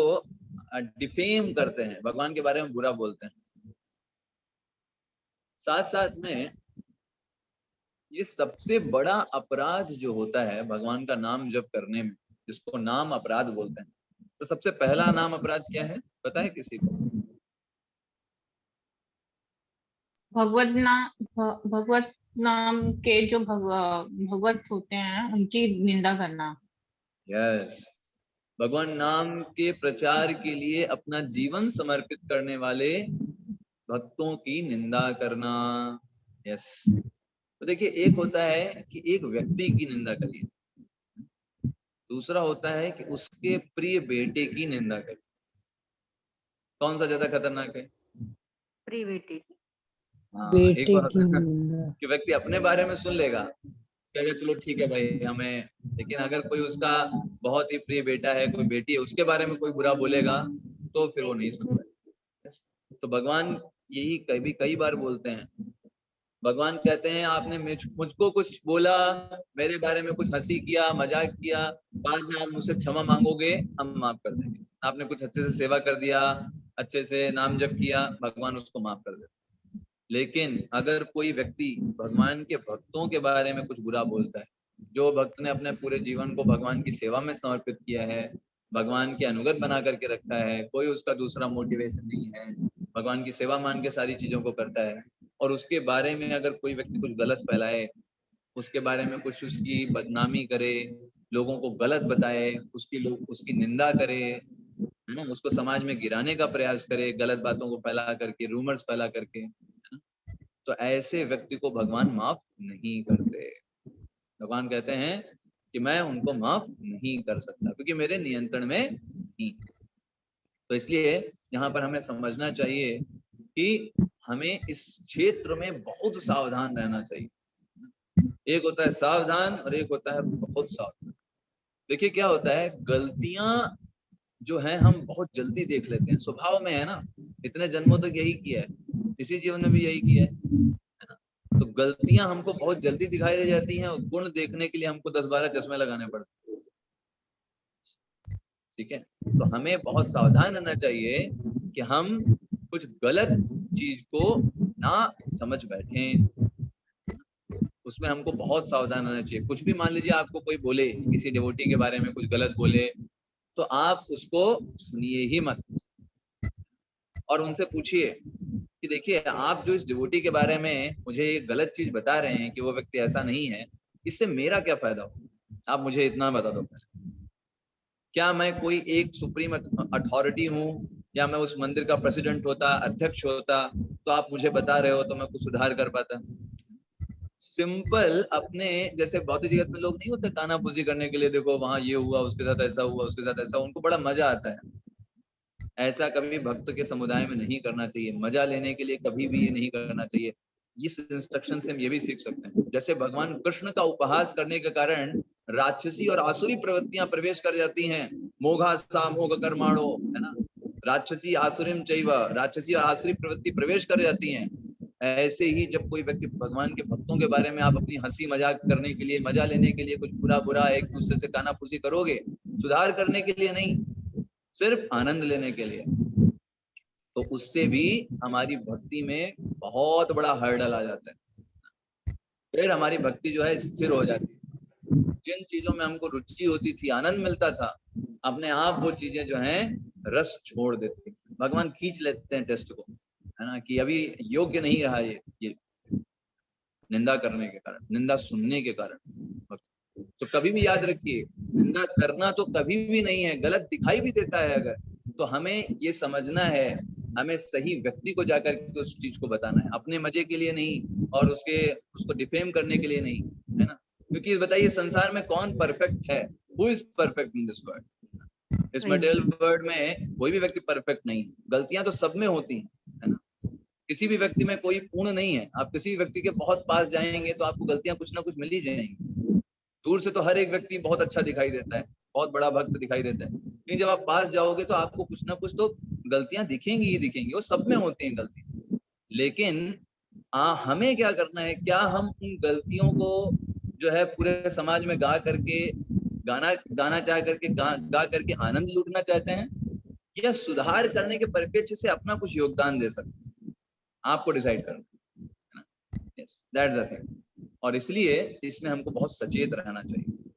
डिफेम करते हैं, भगवान के बारे में बुरा बोलते हैं। साथ साथ में ये सबसे बड़ा अपराध जो होता है भगवान का नाम जप करने में, जिसको नाम अपराध बोलते हैं, तो सबसे पहला नाम अपराध क्या है पता है किसी को? भगवत नाम के जो भगवत होते हैं उनकी निंदा करना। यस, भगवान नाम के प्रचार के लिए अपना जीवन समर्पित करने वाले भक्तों की निंदा करना। यस, तो देखिए एक होता है कि एक व्यक्ति की निंदा करिए, दूसरा होता है कि उसके प्रिय बेटे की निंदा करिए। कौन सा ज्यादा खतरनाक है? प्रिय बेटी। हाँ, एक बेटे बार की निंदा। कि व्यक्ति अपने बारे में सुन लेगा, कहेगा चलो ठीक है भाई हमें, लेकिन अगर कोई उसका बहुत ही प्रिय बेटा है, कोई बेटी है, उसके बारे में कोई बुरा बोलेगा तो फिर वो नहीं सुन पाएगा। तो भगवान यही कई बार बोलते हैं, भगवान कहते हैं आपने मुझको कुछ बोला, मेरे बारे में कुछ हंसी किया, मजाक किया, बाद में आप मुझसे क्षमा मांगोगे, हम माफ कर देंगे। आपने कुछ अच्छे से सेवा कर दिया, अच्छे से नाम जप किया, भगवान उसको माफ कर देते। लेकिन अगर कोई व्यक्ति भगवान के भक्तों के बारे में कुछ बुरा बोलता है, जो भक्त ने अपने पूरे जीवन को भगवान की सेवा में समर्पित किया है, भगवान के अनुगत बना करके रखा है, कोई उसका दूसरा मोटिवेशन नहीं है, भगवान की सेवा मान के सारी चीजों को करता है, और उसके बारे में अगर कोई व्यक्ति कुछ गलत फैलाए, उसके बारे में कुछ उसकी बदनामी करे, लोगों को गलत बताए, उसकी निंदा करे, है ना, उसको समाज में गिराने का प्रयास करे, गलत बातों को फैला करके, रूमर्स फैला करके, है ना, तो ऐसे व्यक्ति को भगवान माफ नहीं करते। भगवान कहते हैं कि मैं उनको माफ नहीं कर सकता, क्योंकि मेरे नियंत्रण में नहीं। तो इसलिए यहाँ पर हमें समझना चाहिए कि हमें इस क्षेत्र में बहुत सावधान रहना चाहिए। एक होता है सावधान और एक होता है बहुत सावधान। देखिए क्या होता है, गलतियां जो है हम बहुत जल्दी देख लेते हैं, स्वभाव में है ना, इतने जन्मों तक यही किया है, इसी जीवन में भी यही किया है ना, तो गलतियां हमको बहुत जल्दी दिखाई दे जाती हैं, और गुण देखने के लिए हमको 10-12 चश्मे लगाने पड़ते हैं। ठीक है, तो हमें बहुत सावधान रहना चाहिए कि हम कुछ गलत चीज को ना समझ बैठें, उसमें हमको बहुत सावधान रहना चाहिए। कुछ भी मान लीजिए आपको कोई बोले, किसी डिवोटी के बारे में कुछ गलत बोले, तो आप उसको सुनिए ही मत, और उनसे पूछिए कि देखिए आप जो इस डिवोटी के बारे में मुझे ये गलत चीज बता रहे हैं कि वो व्यक्ति ऐसा नहीं है, इससे मेरा क्या फायदा हो, आप मुझे इतना बता दो पहले। क्या मैं कोई एक सुप्रीम अथॉरिटी हूँ, या मैं उस मंदिर का प्रेसिडेंट होता, अध्यक्ष होता, तो आप मुझे बता रहे हो तो मैं कुछ सुधार कर पाता? सिंपल अपने जैसे भौतिक जगत में लोग नहीं होते कानाफूसी करने के लिए, देखो वहां ये हुआ, उसके साथ ऐसा हुआ, उसके साथ ऐसा, उनको बड़ा मजा आता है। ऐसा कभी भक्त के समुदाय में नहीं करना चाहिए, मजा लेने के लिए कभी भी ये नहीं करना चाहिए। इस इंस्ट्रक्शन से हम ये भी सीख सकते हैं, जैसे भगवान कृष्ण का उपहास करने के कारण राक्षसी और आसुरी प्रवृत्तियां प्रवेश कर जाती हैं। मोघा सा मोघ कर्माणो, है ना, राक्षसी आसुरीम चैव, राक्षसी और आसुरी प्रवृत्ति प्रवेश कर जाती हैं। ऐसे ही जब कोई व्यक्ति भगवान के भक्तों के बारे में आप अपनी हंसी मजाक करने के लिए, मजा लेने के लिए कुछ बुरा बुरा एक दूसरे से कानाफूसी करोगे, सुधार करने के लिए नहीं, सिर्फ आनंद लेने के लिए, तो उससे भी हमारी भक्ति में बहुत बड़ा हर्डल आ जाता है। फिर हमारी भक्ति जो है स्थिर हो जाती है। जिन चीजों में हमको रुचि होती थी, आनंद मिलता था, अपने आप वो चीजें जो हैं रस छोड़ देती है। भगवान खींच लेते हैं टेस्ट को, है ना, कि अभी योग्य नहीं रहा ये निंदा करने के कारण, निंदा सुनने के कारण। तो कभी भी याद रखिए, निंदा करना तो कभी भी नहीं है, गलत दिखाई भी देता है अगर, तो हमें ये समझना है, हमें सही व्यक्ति को जाकर के उस चीज को बताना है, अपने मजे के लिए नहीं और उसको डिफेम करने के लिए नहीं, है ना। क्योंकि बताइए संसार में कौन परफेक्ट है? Who is perfect in this world? इस मटेरियल वर्ल्ड में कोई भी व्यक्ति परफेक्ट नहीं है, गलतियां तो सब में होती हैं, है ना। किसी भी व्यक्ति में कोई पूर्ण नहीं है। आप किसी भी व्यक्ति के बहुत पास जाएंगे तो आपको गलतियां कुछ ना कुछ मिल ही जाएंगी। दूर से तो हर एक व्यक्ति बहुत अच्छा दिखाई देता है, बहुत बड़ा भक्त दिखाई देता है, लेकिन जब आप पास जाओगे तो आपको कुछ ना कुछ तो गलतियां दिखेंगी ही दिखेंगी, वो सब में होती हैं गलतियां। लेकिन हमें क्या करना है? क्या हम उन गलतियों को जो है पूरे समाज में गा करके आनंद लूटना चाहते हैं, या सुधार करने के परिप्रेक्ष्य से अपना कुछ योगदान दे सकते हैं? आपको डिसाइड करना है ना। Yes, that's the thing. और इसलिए इसमें हमको बहुत सचेत रहना चाहिए।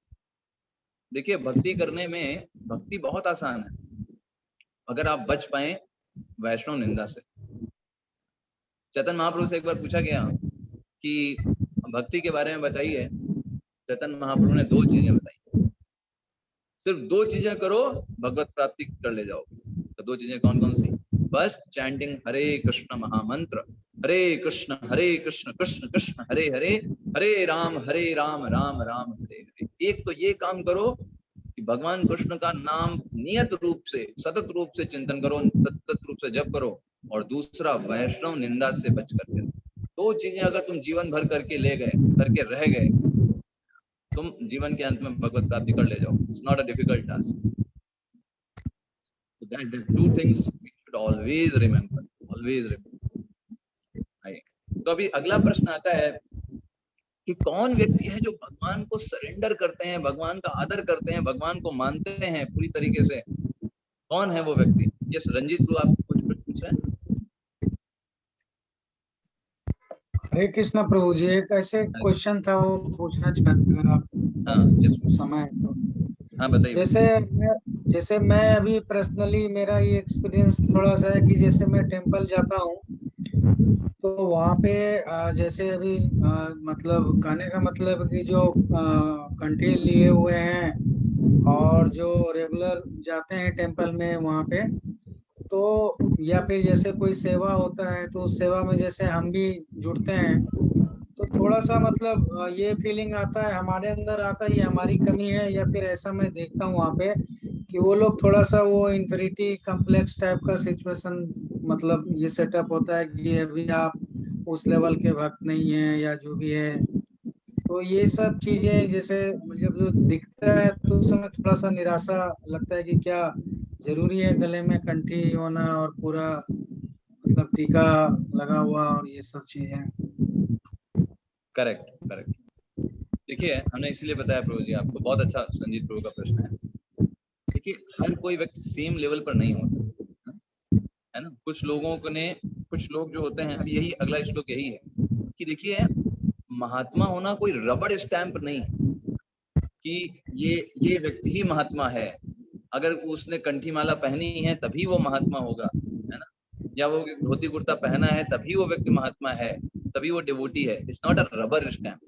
देखिए, भक्ति करने में भक्ति बहुत आसान है, अगर आप बच पाए वैष्णव निंदा से। चेतन महाप्रभु से एक बार पूछा गया कि भक्ति के बारे में बताइए। चेतन महाप्रभु ने 2 चीजें बताई, सिर्फ 2 चीजें करो भगवत प्राप्ति कर ले जाओगे। तो 2 चीजें कौन कौन सी? फर्स्ट, चैंटिंग हरे कृष्ण महामंत्र, हरे कृष्ण कृष्ण कृष्ण हरे हरे, हरे राम राम राम हरे हरे। एक तो ये काम करो कि भगवान कृष्ण का नाम नियत रूप से, सतत रूप से चिंतन करो, सतत रूप से जप करो। और दूसरा, वैष्णव निंदा से बच करके। 2 चीजें अगर तुम जीवन भर करके रह गए, तुम जीवन के अंत में भगवत प्राप्ति कर ले जाओ। It's not a difficult task. That the 2 things we should always remember, always remember. तो अभी अगला प्रश्न आता है कि कौन व्यक्ति है जो भगवान को सरेंडर करते हैं, भगवान का आदर करते हैं, भगवान को मानते हैं पूरी तरीके से? कौन है वो व्यक्ति? यस, रंजीत ब्रो, आप कुछ पूछ रहे हैं? हरे कृष्णा प्रभु जी, एक ऐसे क्वेश्चन था वो पूछना चाहते हैं आप? हाँ, समय तो हाँ बताइए। जैसे मैं अभी पर्सनली मेरा ये एक्सपीरियंस थोड़ा सा है कि जैसे मैं टेंपल जाता हूँ तो वहाँ पे जैसे अभी मतलब कहने का मतलब कि जो कंठी लिए हुए हैं और जो रेगुलर जाते हैं टेंपल में वहाँ पे, तो या फिर जैसे कोई सेवा होता है तो उस सेवा में जैसे हम भी जुड़ते हैं, तो थोड़ा सा मतलब ये फीलिंग आता है हमारे अंदर आता है ये हमारी कमी है, या फिर ऐसा मैं देखता हूँ वहाँ पे कि वो लोग थोड़ा सा वो इन्फीरिटी कॉम्प्लेक्स टाइप का सिचुएशन, मतलब ये सेटअप होता है कि अभी आप उस लेवल के भक्त नहीं है या जो भी है। तो ये सब चीजें जैसे जब जो दिखता है तो उस समय थोड़ा सा निराशा लगता है कि क्या जरूरी है गले में कंठी होना और पूरा मतलब टीका लगा हुआ और ये सब चीजें। करेक्ट। देखिए, हमने इसलिए बताया प्रभु जी आपको, बहुत अच्छा संजीत प्रभु का प्रश्न है। देखिए, हर कोई व्यक्ति सेम लेवल पर नहीं होता, है ना। कुछ लोग जो होते हैं, अब यही अगला श्लोक यही है कि देखिए, महात्मा होना कोई रबड़ स्टैंप नहीं कि ये व्यक्ति ही महात्मा है, अगर उसने कंठी माला पहनी है तभी वो महात्मा होगा, है ना, या वो धोती कुर्ता पहना है तभी वो व्यक्ति महात्मा है, तभी वो डिवोटी है। It's not a rubber stamp.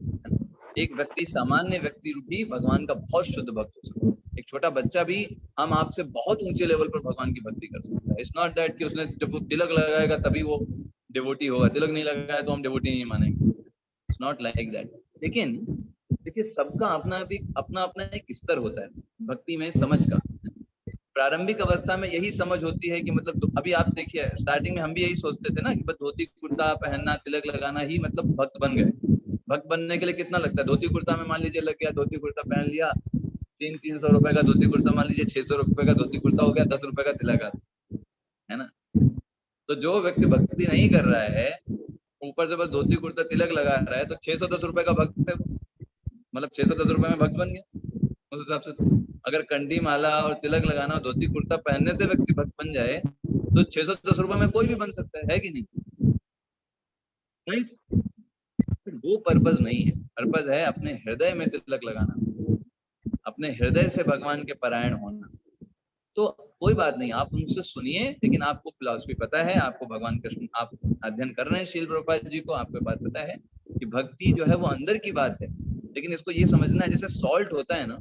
एक व्यक्ति, सामान्य व्यक्ति भी भगवान का बहुत शुद्ध भक्त हो सकता है। एक छोटा बच्चा भी हम आपसे बहुत ऊंचे लेवल पर भगवान की भक्ति कर सकता है। इट्स नॉट दैट कि उसने जब वो तिलक लगाएगा तभी वो डिवोटी होगा, तिलक नहीं लगाया तो हम डिवोटी नहीं मानेंगे। It's not like that. लेकिन देखिए सबका अपना अपना एक स्तर होता है भक्ति में समझ का। प्रारंभिक अवस्था में यही समझ होती है कि मतलब तो अभी आप देखिए स्टार्टिंग में हम भी यही सोचते थे ना कि बस धोती कुर्ता पहनना, तिलक लगाना ही मतलब भक्त बन गए। भक्त बनने के लिए कितना लगता है? धोती कुर्ता में मान लीजिए लग गया, धोती कुर्ता पहन लिया, 300 रुपए का धोती कुर्ता, मान लीजिए 600 रुपए का धोती कुर्ता हो गया, 10 रुपए का तिलक आता है ना। तो जो व्यक्ति भक्ति नहीं कर रहा है, ऊपर से बस धोती कुर्ता तिलक लगा रहा है, तो 610 रुपए का भक्त है, मतलब 610 रुपए में भक्त बन गया उस हिसाब से। तो अगर कंठी माला और तिलक लगाना और धोती कुर्ता पहनने से व्यक्ति भक्त बन जाए तो 610 रुपए में कोई भी बन सकता है कि नहीं? राइट? वो पर्पज नहीं है। पर्पज है अपने हृदय में तिलक लगाना, अपने हृदय से भगवान के परायण होना। तो कोई बात नहीं, आप उनसे सुनिए, लेकिन आपको फिलॉसफी पता है, आपको भगवान कृष्ण आप अध्ययन कर रहे हैं शील प्रभुपाद जी को, आपको बात पता है कि भक्ति जो है वो अंदर की बात है। लेकिन इसको ये समझना है जैसे सॉल्ट होता है ना,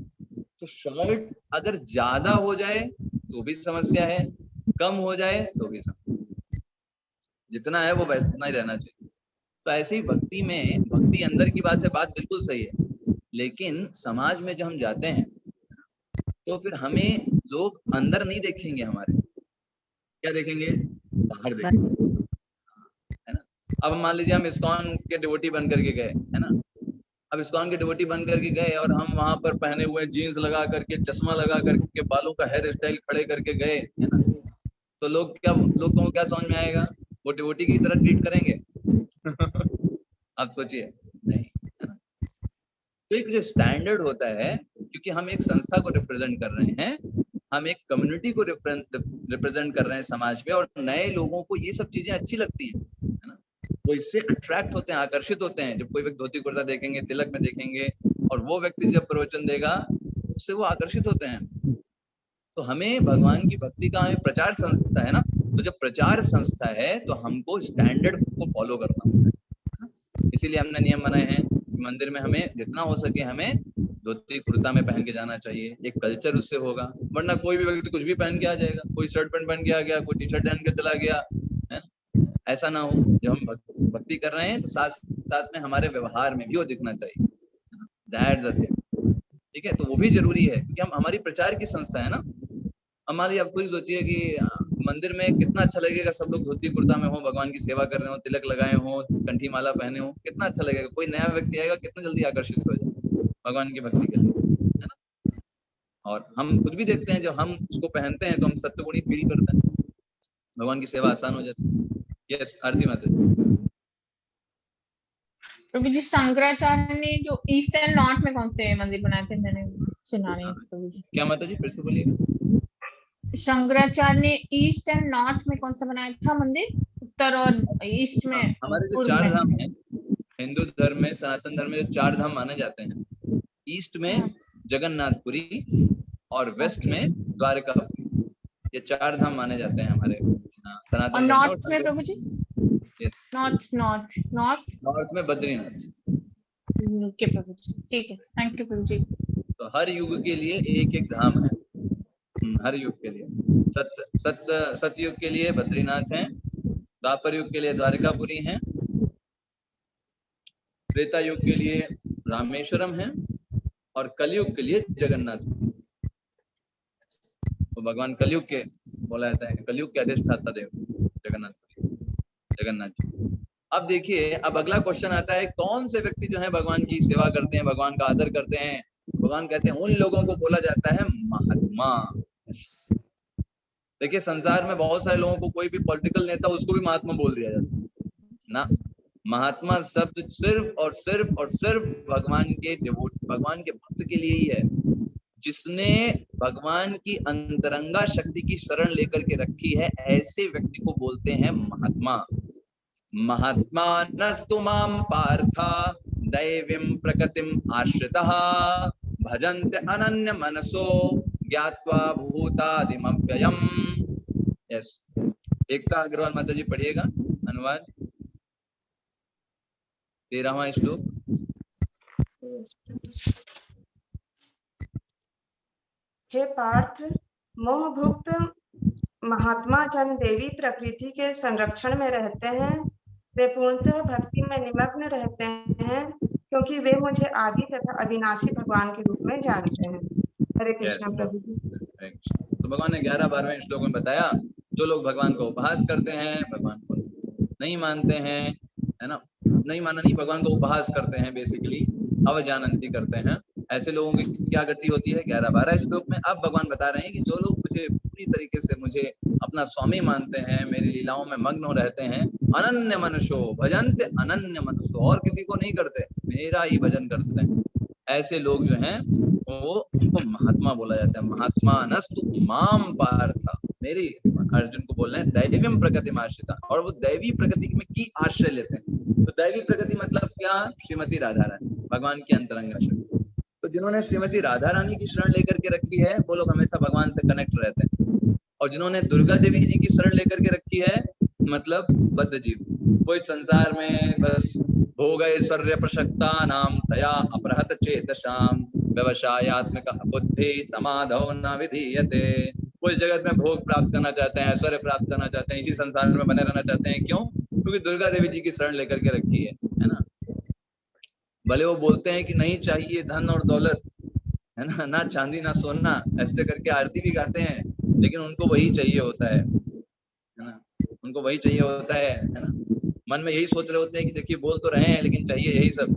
तो सॉल्ट अगर ज्यादा हो जाए तो भी समस्या है, कम हो जाए तो भी समस्या, जितना है वो उतना ही रहना चाहिए। तो ऐसे ही भक्ति में, भक्ति अंदर की बात है, बात बिल्कुल सही है। लेकिन समाज में जब हम जाते हैं तो फिर हमें लोग अंदर नहीं देखेंगे, हमारे क्या देखेंगे? बाहर देखेंगे, है ना। अब मान लीजिए हम इस्कॉन के डिवोटी बन करके गए, है ना। अब इस्कॉन के डिवोटी बन करके गए और हम वहां पर पहने हुए जीन्स लगा करके, चश्मा लगा करके, बालों का हेयर स्टाइल खड़े करके गए, है ना। तो लोगों को क्या समझ में आएगा? वो डिवोटी की तरह ट्रीट करेंगे? आप सोचिए, नहीं, है ना। तो एक जो स्टैंडर्ड होता है, क्योंकि हम एक संस्था को रिप्रेजेंट कर रहे हैं, हम एक कम्युनिटी को रिप्रेजेंट कर रहे हैं समाज में, और नए लोगों को ये सब चीजें अच्छी लगती हैं, है ना। वो इससे अट्रैक्ट होते हैं, आकर्षित होते हैं। जब कोई व्यक्ति धोती कुर्ता देखेंगे, तिलक में देखेंगे, और वो व्यक्ति जब प्रवचन देगा उससे वो आकर्षित होते हैं। तो हमें भगवान की भक्ति का, हमें प्रचार संस्था है ना, तो जब प्रचार संस्था है तो हमको स्टैंडर्ड को फॉलो करना होता है। इसीलिए हमने नियम बनाए हैं, मंदिर में हमें जितना हो सके हमें धोती कुर्ता में पहन के जाना चाहिए, एक कल्चर उससे होगा। वरना कोई भी व्यक्ति कुछ भी पहन के आ जाएगा, कोई शर्ट पैंट पहन के आ गया, कोई टी शर्ट पहन के चला गया, है। ऐसा ना हो। जब हम भक्ति कर रहे हैं तो साथ साथ में हमारे व्यवहार में भी वो दिखना चाहिए, दैट्स द थिंग। ठीक है, तो वो भी जरूरी है, क्योंकि हम, हमारी प्रचार की संस्था है ना। हमारी, आप खुद सोचिए कि मंदिर में कितना अच्छा लगेगा, सब लोग धोती कुर्ता में हो, भगवान की सेवा कर रहे हो, तिलक लगाए हो, कंठी माला पहने हो, कितना अच्छा लगेगा। कोई नया व्यक्ति आएगा, कितना जल्दी आकर्षित हो जाए भगवान की भक्ति के लिए, है ना। और हम खुद भी देखते हैं, जब हम उसको पहनते हैं तो हम सत्वगुणी फील करते हैं, भगवान की सेवा आसान हो जाती है। यस, आरती माता जी। प्रभु जी, शंकराचार्य ने जो ईस्ट एंड नॉर्थ में कौन से मंदिर बनाए थे, मैंने सुना नहीं प्रभु जी। क्या माता जी, फिर से बोलिए। शंकराचार्य ने ईस्ट एंड नॉर्थ में कौन सा बनाया था मंदिर? उत्तर और ईस्ट में, हमारे जो पूर्व चार में? धाम है हिंदू धर्म में, सनातन धर्म में जो चार धाम माने जाते हैं, ईस्ट में जगन्नाथपुरी और वेस्ट में द्वारकापुरी, ये चार धाम माने जाते हैं हमारे और सनातन धर्म में। नॉर्थ में प्रभु जी? यस, नॉर्थ में बद्रीनाथ। ओके प्रभु जी, ठीक है, थैंक यू प्रभु जी। तो हर युग के लिए एक एक धाम है, हर युग के लिए। सतयुग के लिए बद्रीनाथ है, द्वापर युग के लिए द्वारकापुरी है, त्रेता युग के लिए रामेश्वरम है, और कलयुग के लिए जगन्नाथ। तो भगवान कलयुग के बोला जाता है, कलयुग के अधिष्ठाता देव जगन्नाथ जी। अब देखिए, अब अगला क्वेश्चन आता है, कौन से व्यक्ति जो है भगवान की सेवा करते हैं, भगवान का आदर करते हैं? भगवान कहते हैं उन लोगों को बोला जाता है महात्मा। देखिए, संसार में बहुत सारे लोगों को, कोई भी पॉलिटिकल नेता, उसको भी महात्मा बोल दिया जाता है ना। महात्मा शब्द सिर्फ और सिर्फ और सिर्फ भगवान के भक्त के लिए ही है। जिसने भगवान की अंतरंगा शक्ति की शरण लेकर के रखी है, ऐसे व्यक्ति को बोलते हैं महात्मा। महात्मा नस्तु माम पार्था दैवीं प्रकृतिम आश्रितः भजन्ते अनन्य मनसो ज्ञात्वा भूतादिमव्ययम्। यस, एकता अग्रवाल माता जी पढ़िएगा अनुवाद, 13वां श्लोक। हे पार्थ, मोहभुक्त महात्मा जन देवी प्रकृति के संरक्षण में रहते हैं वे पूर्णतः भक्ति में निमग्न रहते हैं क्योंकि वे मुझे आदि तथा अविनाशी भगवान के रूप में जानते हैं। हरे कृष्णा Yes. प्रभु जी। तो भगवान ने 11-12वें श्लोक में बताया, जो लोग भगवान को उपहास करते हैं, भगवान को नहीं मानते हैं, है ना, नहीं माना नहीं, भगवान को उपहास करते हैं, बेसिकली अवजानंती करते हैं, ऐसे लोगों की क्या गति होती है 11-12 श्लोक में। अब भगवान बता रहे हैं कि जो लोग मुझे पूरी तरीके से मुझे अपना स्वामी मानते हैं, मेरी लीलाओं में मग्न रहते हैं, अनन्य मनुष्यो भजन्ते अनन्य मनुष्यो, और किसी को नहीं करते, मेरा ही भजन करते हैं, ऐसे लोग जो हैं वो उनको महात्मा बोला जाता है। महात्मा नस्तु माम पार्थ, मेरी अर्जुन को बोल रहे हैं दैवीम प्रकृति आश्रिता, और वो दैवी प्रकृति में की आश्रय लेते हैं। तो दैवी प्रकृति मतलब क्या? श्रीमती राधा रानी, भगवान की अंतरंगा शक्ति। तो जिन्होंने श्रीमती राधा रानी की शरण लेकर के रखी है, वो लोग हमेशा भगवान से कनेक्ट रहते हैं। और जिन्होंने दुर्गा देवी जी की शरण लेकर के रखी है, मतलब बद्ध जीव, वो इस संसार में बस भोग ऐश्वर्य प्रशक्ता नाम तया अपरहत चेतशाम व्यवसायात्मक बुद्धि समाधो न विधीयते। वो इस जगत में भोग प्राप्त करना चाहते हैं, ऐश्वर्य प्राप्त करना चाहते हैं, इसी संसार में बने रहना चाहते हैं। क्यों? क्योंकि दुर्गा देवी जी की शरण लेकर के रखी है ना। भले वो बोलते हैं कि नहीं चाहिए धन और दौलत, है ना चांदी ना सोना, ऐसे करके आरती भी गाते हैं, लेकिन उनको वही चाहिए होता है ना, उनको वही चाहिए होता है ना। मन में यही सोच रहे होते हैं कि देखिए बोल तो रहे हैं लेकिन चाहिए यही सब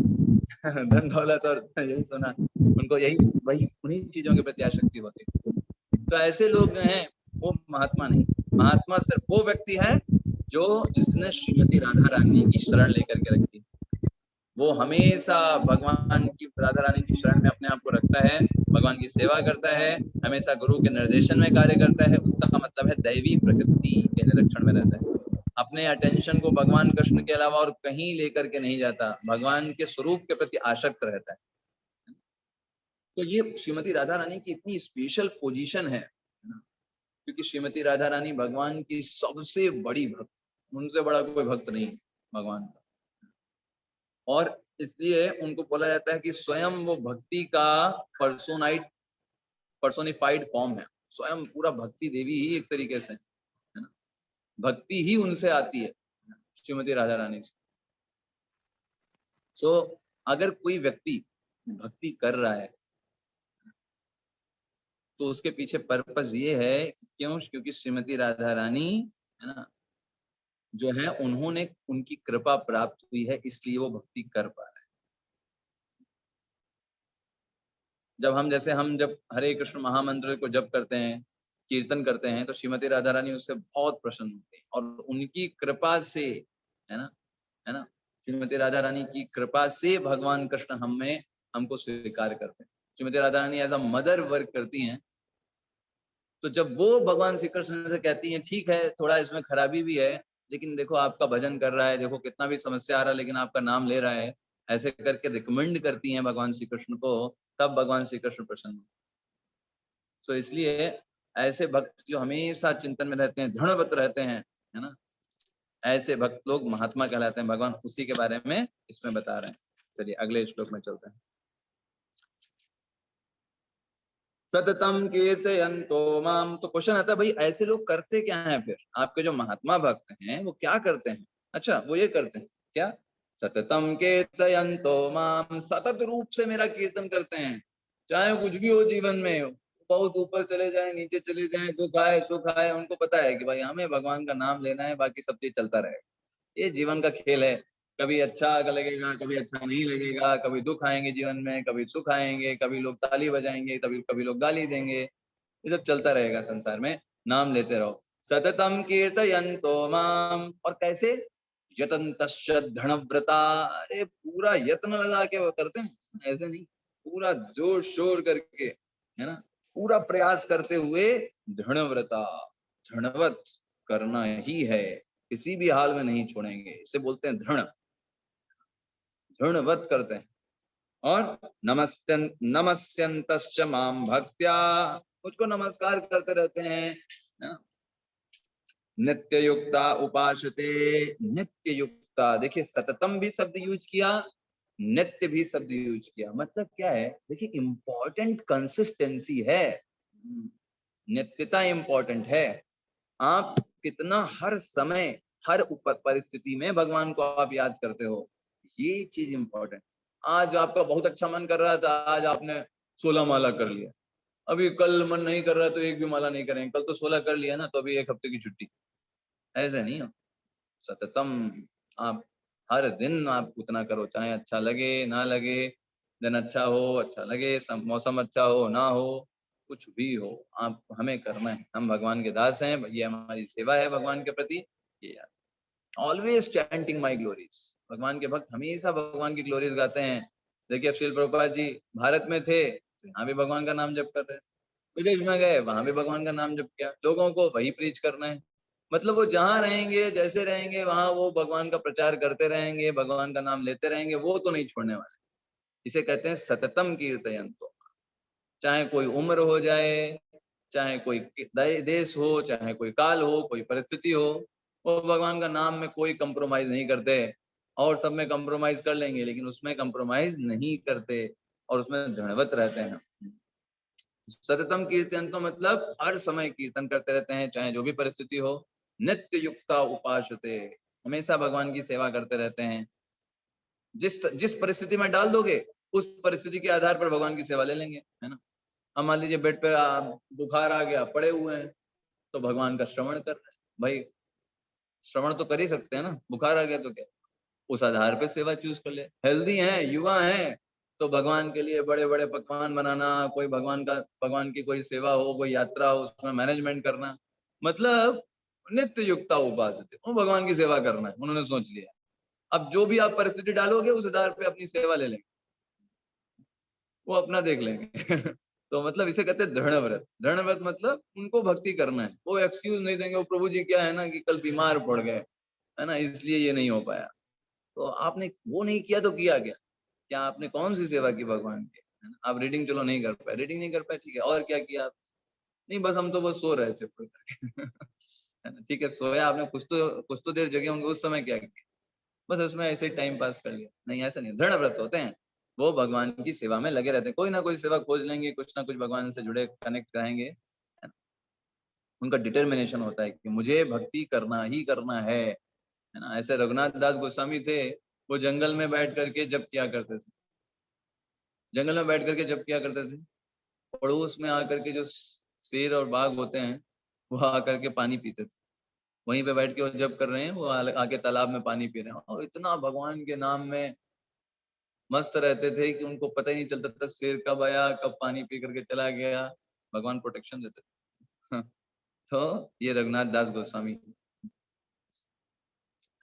धन दौलत और यही सोना, उनको यही वही उन्हीं चीजों के प्रति आसक्ति होती है। तो ऐसे लोग जो हैं वो महात्मा नहीं। महात्मा सिर्फ वो व्यक्ति है जो जिसने श्रीमती राधा रानी की शरण लेकर के रखी, वो हमेशा भगवान की राधा रानी की शरण में अपने आप को रखता है, भगवान की सेवा करता है, हमेशा गुरु के निर्देशन में कार्य करता है। उसका मतलब है दैवी प्रकृति के निरीक्षण में रहता है, अपने अटेंशन को भगवान कृष्ण के अलावा और कहीं लेकर के नहीं जाता, भगवान के स्वरूप के प्रति आसक्त रहता है। तो ये श्रीमती राधा रानी की इतनी स्पेशल पोजीशन है ना, क्योंकि श्रीमती राधा रानी भगवान की सबसे बड़ी भक्त, उनसे बड़ा कोई भक्त नहीं भगवान का, और इसलिए उनको बोला जाता है कि स्वयं वो भक्ति का पर्सोनिफाइड फॉर्म है, स्वयं पूरा भक्ति देवी ही एक तरीके से, है ना, भक्ति ही उनसे आती है श्रीमती राधा रानी से। सो अगर कोई व्यक्ति भक्ति कर रहा है तो उसके पीछे पर्पस ये है, क्यों? क्योंकि श्रीमती राधा रानी, है ना, जो है उन्होंने उनकी कृपा प्राप्त हुई है, इसलिए वो भक्ति कर पा रहे हैं। जब हरे कृष्ण महामंत्र को जप करते हैं, कीर्तन करते हैं, तो श्रीमती राधा रानी उससे बहुत प्रसन्न होती है, और उनकी कृपा से, है ना, श्रीमती राधा रानी की कृपा से भगवान कृष्ण हमको स्वीकार करते हैं। Shrimati Radha Rani as a mother work करती हैं। तो जब वो भगवान श्री कृष्ण से कहती हैं ठीक है थोड़ा इसमें खराबी भी है, लेकिन देखो आपका भजन कर रहा है, देखो कितना भी समस्या आ रहा है लेकिन आपका नाम ले रहा है, ऐसे करके रिकमेंड करती हैं भगवान श्री कृष्ण को, तब भगवान श्री कृष्ण प्रसन्न। तो इसलिए ऐसे भक्त जो हमेशा चिंतन में रहते हैं, दृढ़व्रत रहते हैं, है ना, ऐसे भक्त लोग महात्मा कहलाते हैं। भगवान उसी के बारे में इसमें बता रहे हैं। चलिए अगले श्लोक में चलते हैं। सततम कीर्तयन्तो माम। तो क्वेश्चन आता है भाई ऐसे लोग करते क्या हैं फिर? आपके जो महात्मा भक्त हैं वो क्या करते हैं? अच्छा वो ये करते हैं क्या? सततम कीर्तयन्तो माम, सतत रूप से मेरा कीर्तन करते हैं, चाहे कुछ भी हो जीवन में, बहुत ऊपर चले जाए नीचे चले जाए, दुख आए सुख आए, उनको पता है कि भाई हमें भगवान का नाम लेना है, बाकी सब चीज चलता रहेगा। ये जीवन का खेल है, कभी अच्छा लगेगा कभी अच्छा नहीं लगेगा, कभी दुख आएंगे जीवन में, कभी सुख आएंगे, कभी लोग ताली बजाएंगे, कभी लोग गाली देंगे, ये सब चलता रहेगा संसार में। नाम लेते रहो। सततम कीर्तयन्तो माम, और कैसे? यतन्तश्च धनव्रता। अरे पूरा यत्न लगा के वो करते हैं, ऐसे नहीं, पूरा जोर शोर करके, है ना, पूरा प्रयास करते हुए। धनव्रता, धनवत करना ही है, किसी भी हाल में नहीं छोड़ेंगे, इसे बोलते हैं दृढ़, दृढ़वत करते हैं। और नमस्यन्तश्च माम भक्त्या, मुझको नमस्कार करते रहते हैं। नित्य युक्ता उपासते, नित्य युक्ता, देखिए सततम भी शब्द यूज किया, नित्य भी शब्द यूज किया, मतलब क्या है? देखिए इंपॉर्टेंट कंसिस्टेंसी है, नित्यता इंपॉर्टेंट है। आप कितना हर समय हर परिस्थिति में भगवान को आप याद करते हो, ये चीज इंपॉर्टेंट। आज आपका बहुत अच्छा मन कर रहा था, आज आपने 16 माला कर लिया, अभी कल मन नहीं कर रहा तो एक भी माला नहीं करेंगे, कल तो 16 कर लिया ना, तो अभी 1 हफ्ते की छुट्टी। ऐसे नहीं हो, सततम आप हर दिन आप उतना करो, चाहे अच्छा लगे ना लगे, दिन अच्छा हो अच्छा लगे, मौसम अच्छा हो ना हो, कुछ भी हो, आप हमें करना है। हम भगवान के दास हैं, ये हमारी सेवा है भगवान के प्रति। ये याद, ऑलवेज चैंटिंग माई ग्लोरीज। भगवान के भक्त हमेशा भगवान की ग्लोरीज गाते हैं। देखिए श्रील प्रभुपाद जी भारत में थे तो यहाँ भी भगवान का नाम जप कर रहे हैं, विदेश में गए वहां भी भगवान का नाम जप किया, लोगों को वही प्रीच करना है। मतलब वो जहाँ रहेंगे जैसे रहेंगे वहां वो भगवान का प्रचार करते रहेंगे, भगवान का नाम लेते रहेंगे, वो तो नहीं छोड़ने वाले। इसे कहते हैं सततम कीर्तयन्तो। चाहे कोई उम्र हो जाए, चाहे कोई देश हो, चाहे कोई काल हो, कोई परिस्थिति हो, वो भगवान का नाम में कोई कंप्रोमाइज नहीं करते। और सब में कंप्रोमाइज कर लेंगे लेकिन उसमें कंप्रोमाइज नहीं करते और उसमें दृढ़वत रहते हैं। सततम कीर्तन तो मतलब हर समय कीर्तन करते रहते हैं, चाहे जो भी परिस्थिति हो। नित्य युक्ता उपासते, हमेशा भगवान की सेवा करते रहते हैं। जिस परिस्थिति में डाल दोगे उस परिस्थिति के आधार पर भगवान की सेवा ले लेंगे, है ना। हम मान लीजिए बेड पे बुखार आ गया, पड़े हुए हैं, तो भगवान का श्रवण कर रहे हैं। भाई श्रवण तो कर ही सकते हैं ना, बुखार आ गया तो क्या, उस आधार पे सेवा चूज कर ले। हेल्दी हैं, युवा हैं, तो भगवान के लिए बड़े बड़े पकवान बनाना, कोई भगवान की कोई सेवा हो, कोई यात्रा हो, उसमें मैनेजमेंट करना, मतलब नित्य युक्ता उपासते, वो भगवान की सेवा करना है, उन्होंने सोच लिया। अब जो भी आप परिस्थिति डालोगे उस आधार पे अपनी सेवा ले लेंगे, वो अपना देख लेंगे। तो मतलब इसे कहते हैं दृढ़ व्रत। दृढ़ व्रत मतलब उनको भक्ति करना है, वो एक्सक्यूज नहीं देंगे, वो प्रभु जी क्या है ना कि कल बीमार पड़ गए, है ना, इसलिए ये नहीं हो पाया। तो आपने वो नहीं किया तो किया क्या आपने कौन सी सेवा की भगवान की, है ना। आप रीडिंग चलो नहीं कर पाए, रीडिंग नहीं कर पाए, ठीक है, और क्या किया आप? नहीं बस हम तो बस सो रहे थे है ना, ठीक है, सोया आपने, कुछ तो देर जगे होंगे, उस समय क्या किया? बस उसमें ऐसे ही टाइम पास कर लिया। नहीं, ऐसा नहीं। दृढ़ व्रत होते हैं, वो भगवान की सेवा में लगे रहते हैं, कोई ना कोई सेवा खोज लेंगे, कुछ ना कुछ भगवान से जुड़े कनेक्ट रहेंगे, है ना। उनका डिटर्मिनेशन होता है कि मुझे भक्ति करना ही करना है ना। ऐसे रघुनाथ दास गोस्वामी थे, वो जंगल में बैठ करके जप किया करते थे, जंगल में बैठ करके जप किया करते थे। पड़ोस में आकर के जो शेर और बाघ होते हैं वो आकर के पानी पीते थे, वहीं पे बैठ के वो जप कर रहे हैं, वो आके तालाब में पानी पी रहे हैं और इतना भगवान के नाम में मस्त रहते थे कि उनको पता ही नहीं चलता था शेर कब आया, कब पानी पी करके चला गया। भगवान प्रोटेक्शन देते थे। तो ये रघुनाथ दास गोस्वामी,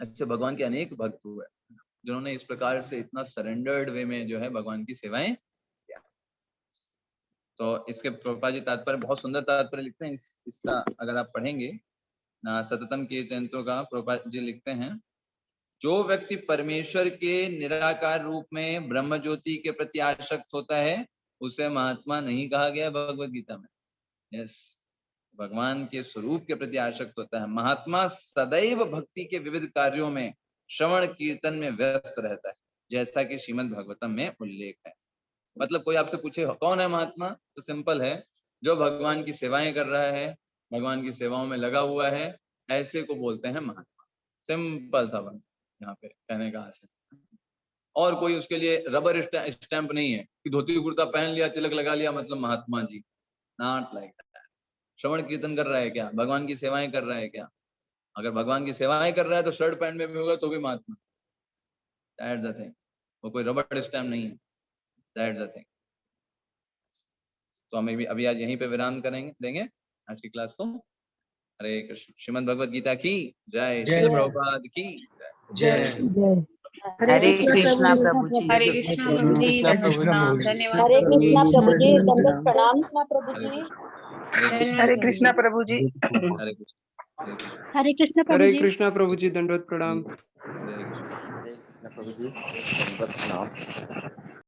ऐसे भगवान के अनेक भक्त हुए जिन्होंने इस प्रकार से इतना सरेंडर्ड वे में जो है भगवान की सेवाएं किया। तो इसके प्रभुपाद जी तात्पर्य, बहुत सुंदर तात्पर्य लिखते हैं इसका अगर आप पढ़ेंगे सततम कीर्तनों का, प्रभुपाद जी लिखते हैं, जो व्यक्ति परमेश्वर के निराकार रूप में ब्रह्म ज्योति के प्रति आसक्त होता है उसे महात्मा नहीं कहा गया भगवद गीता में। यस, भगवान के स्वरूप के प्रति आसक्त होता है। महात्मा सदैव भक्ति के विविध कार्यों में श्रवण कीर्तन में व्यस्त रहता है, जैसा कि श्रीमद् भागवतम में उल्लेख है। मतलब कोई आपसे पूछे कौन है महात्मा, तो सिंपल है, जो भगवान की सेवाएं कर रहा है, भगवान की सेवाओं में लगा हुआ है, ऐसे को बोलते हैं महात्मा। सिंपल सा बात यहाँ पे कहने का आशय। और कोई उसके लिए रबर स्टैंप नहीं है कि धोती कुर्ता पहन लिया, तिलक लगा लिया मतलब Mahatma ji, not like that. श्रवण कीर्तन कर रहा है क्या, भगवान की सेवाएं कर रहा है क्या? अगर भगवान की सेवाएं कर रहा है तो शर्ट पैंट में भी होगा तो भी महात्मा। दैट्स द थिंग, वो कोई रबर स्टैम्प नहीं है। That's the thing. तो हमें भी अभी आज यहीं पे विराम देंगे आज की क्लास को। हरे कृष्ण। श्रीमद् भगवद गीता की जय, श्रील प्रभुपाद की जय। हरे कृष्णा प्रभु जी। हरे कृष्णा प्रभु जी, धन्यवाद हरे कृष्णा प्रभु जी, दंडवत प्रणाम। प्रभु जी। हरे कृष्णा प्रभु जी। हरे कृष्ण। हरे कृष्णा प्रभु हरे जी। कृष्णा प्रभु जी, दंडवत प्रणाम। हरे कृष्ण। हरे कृष्ण प्रभु जी, दंडवत प्रणाम।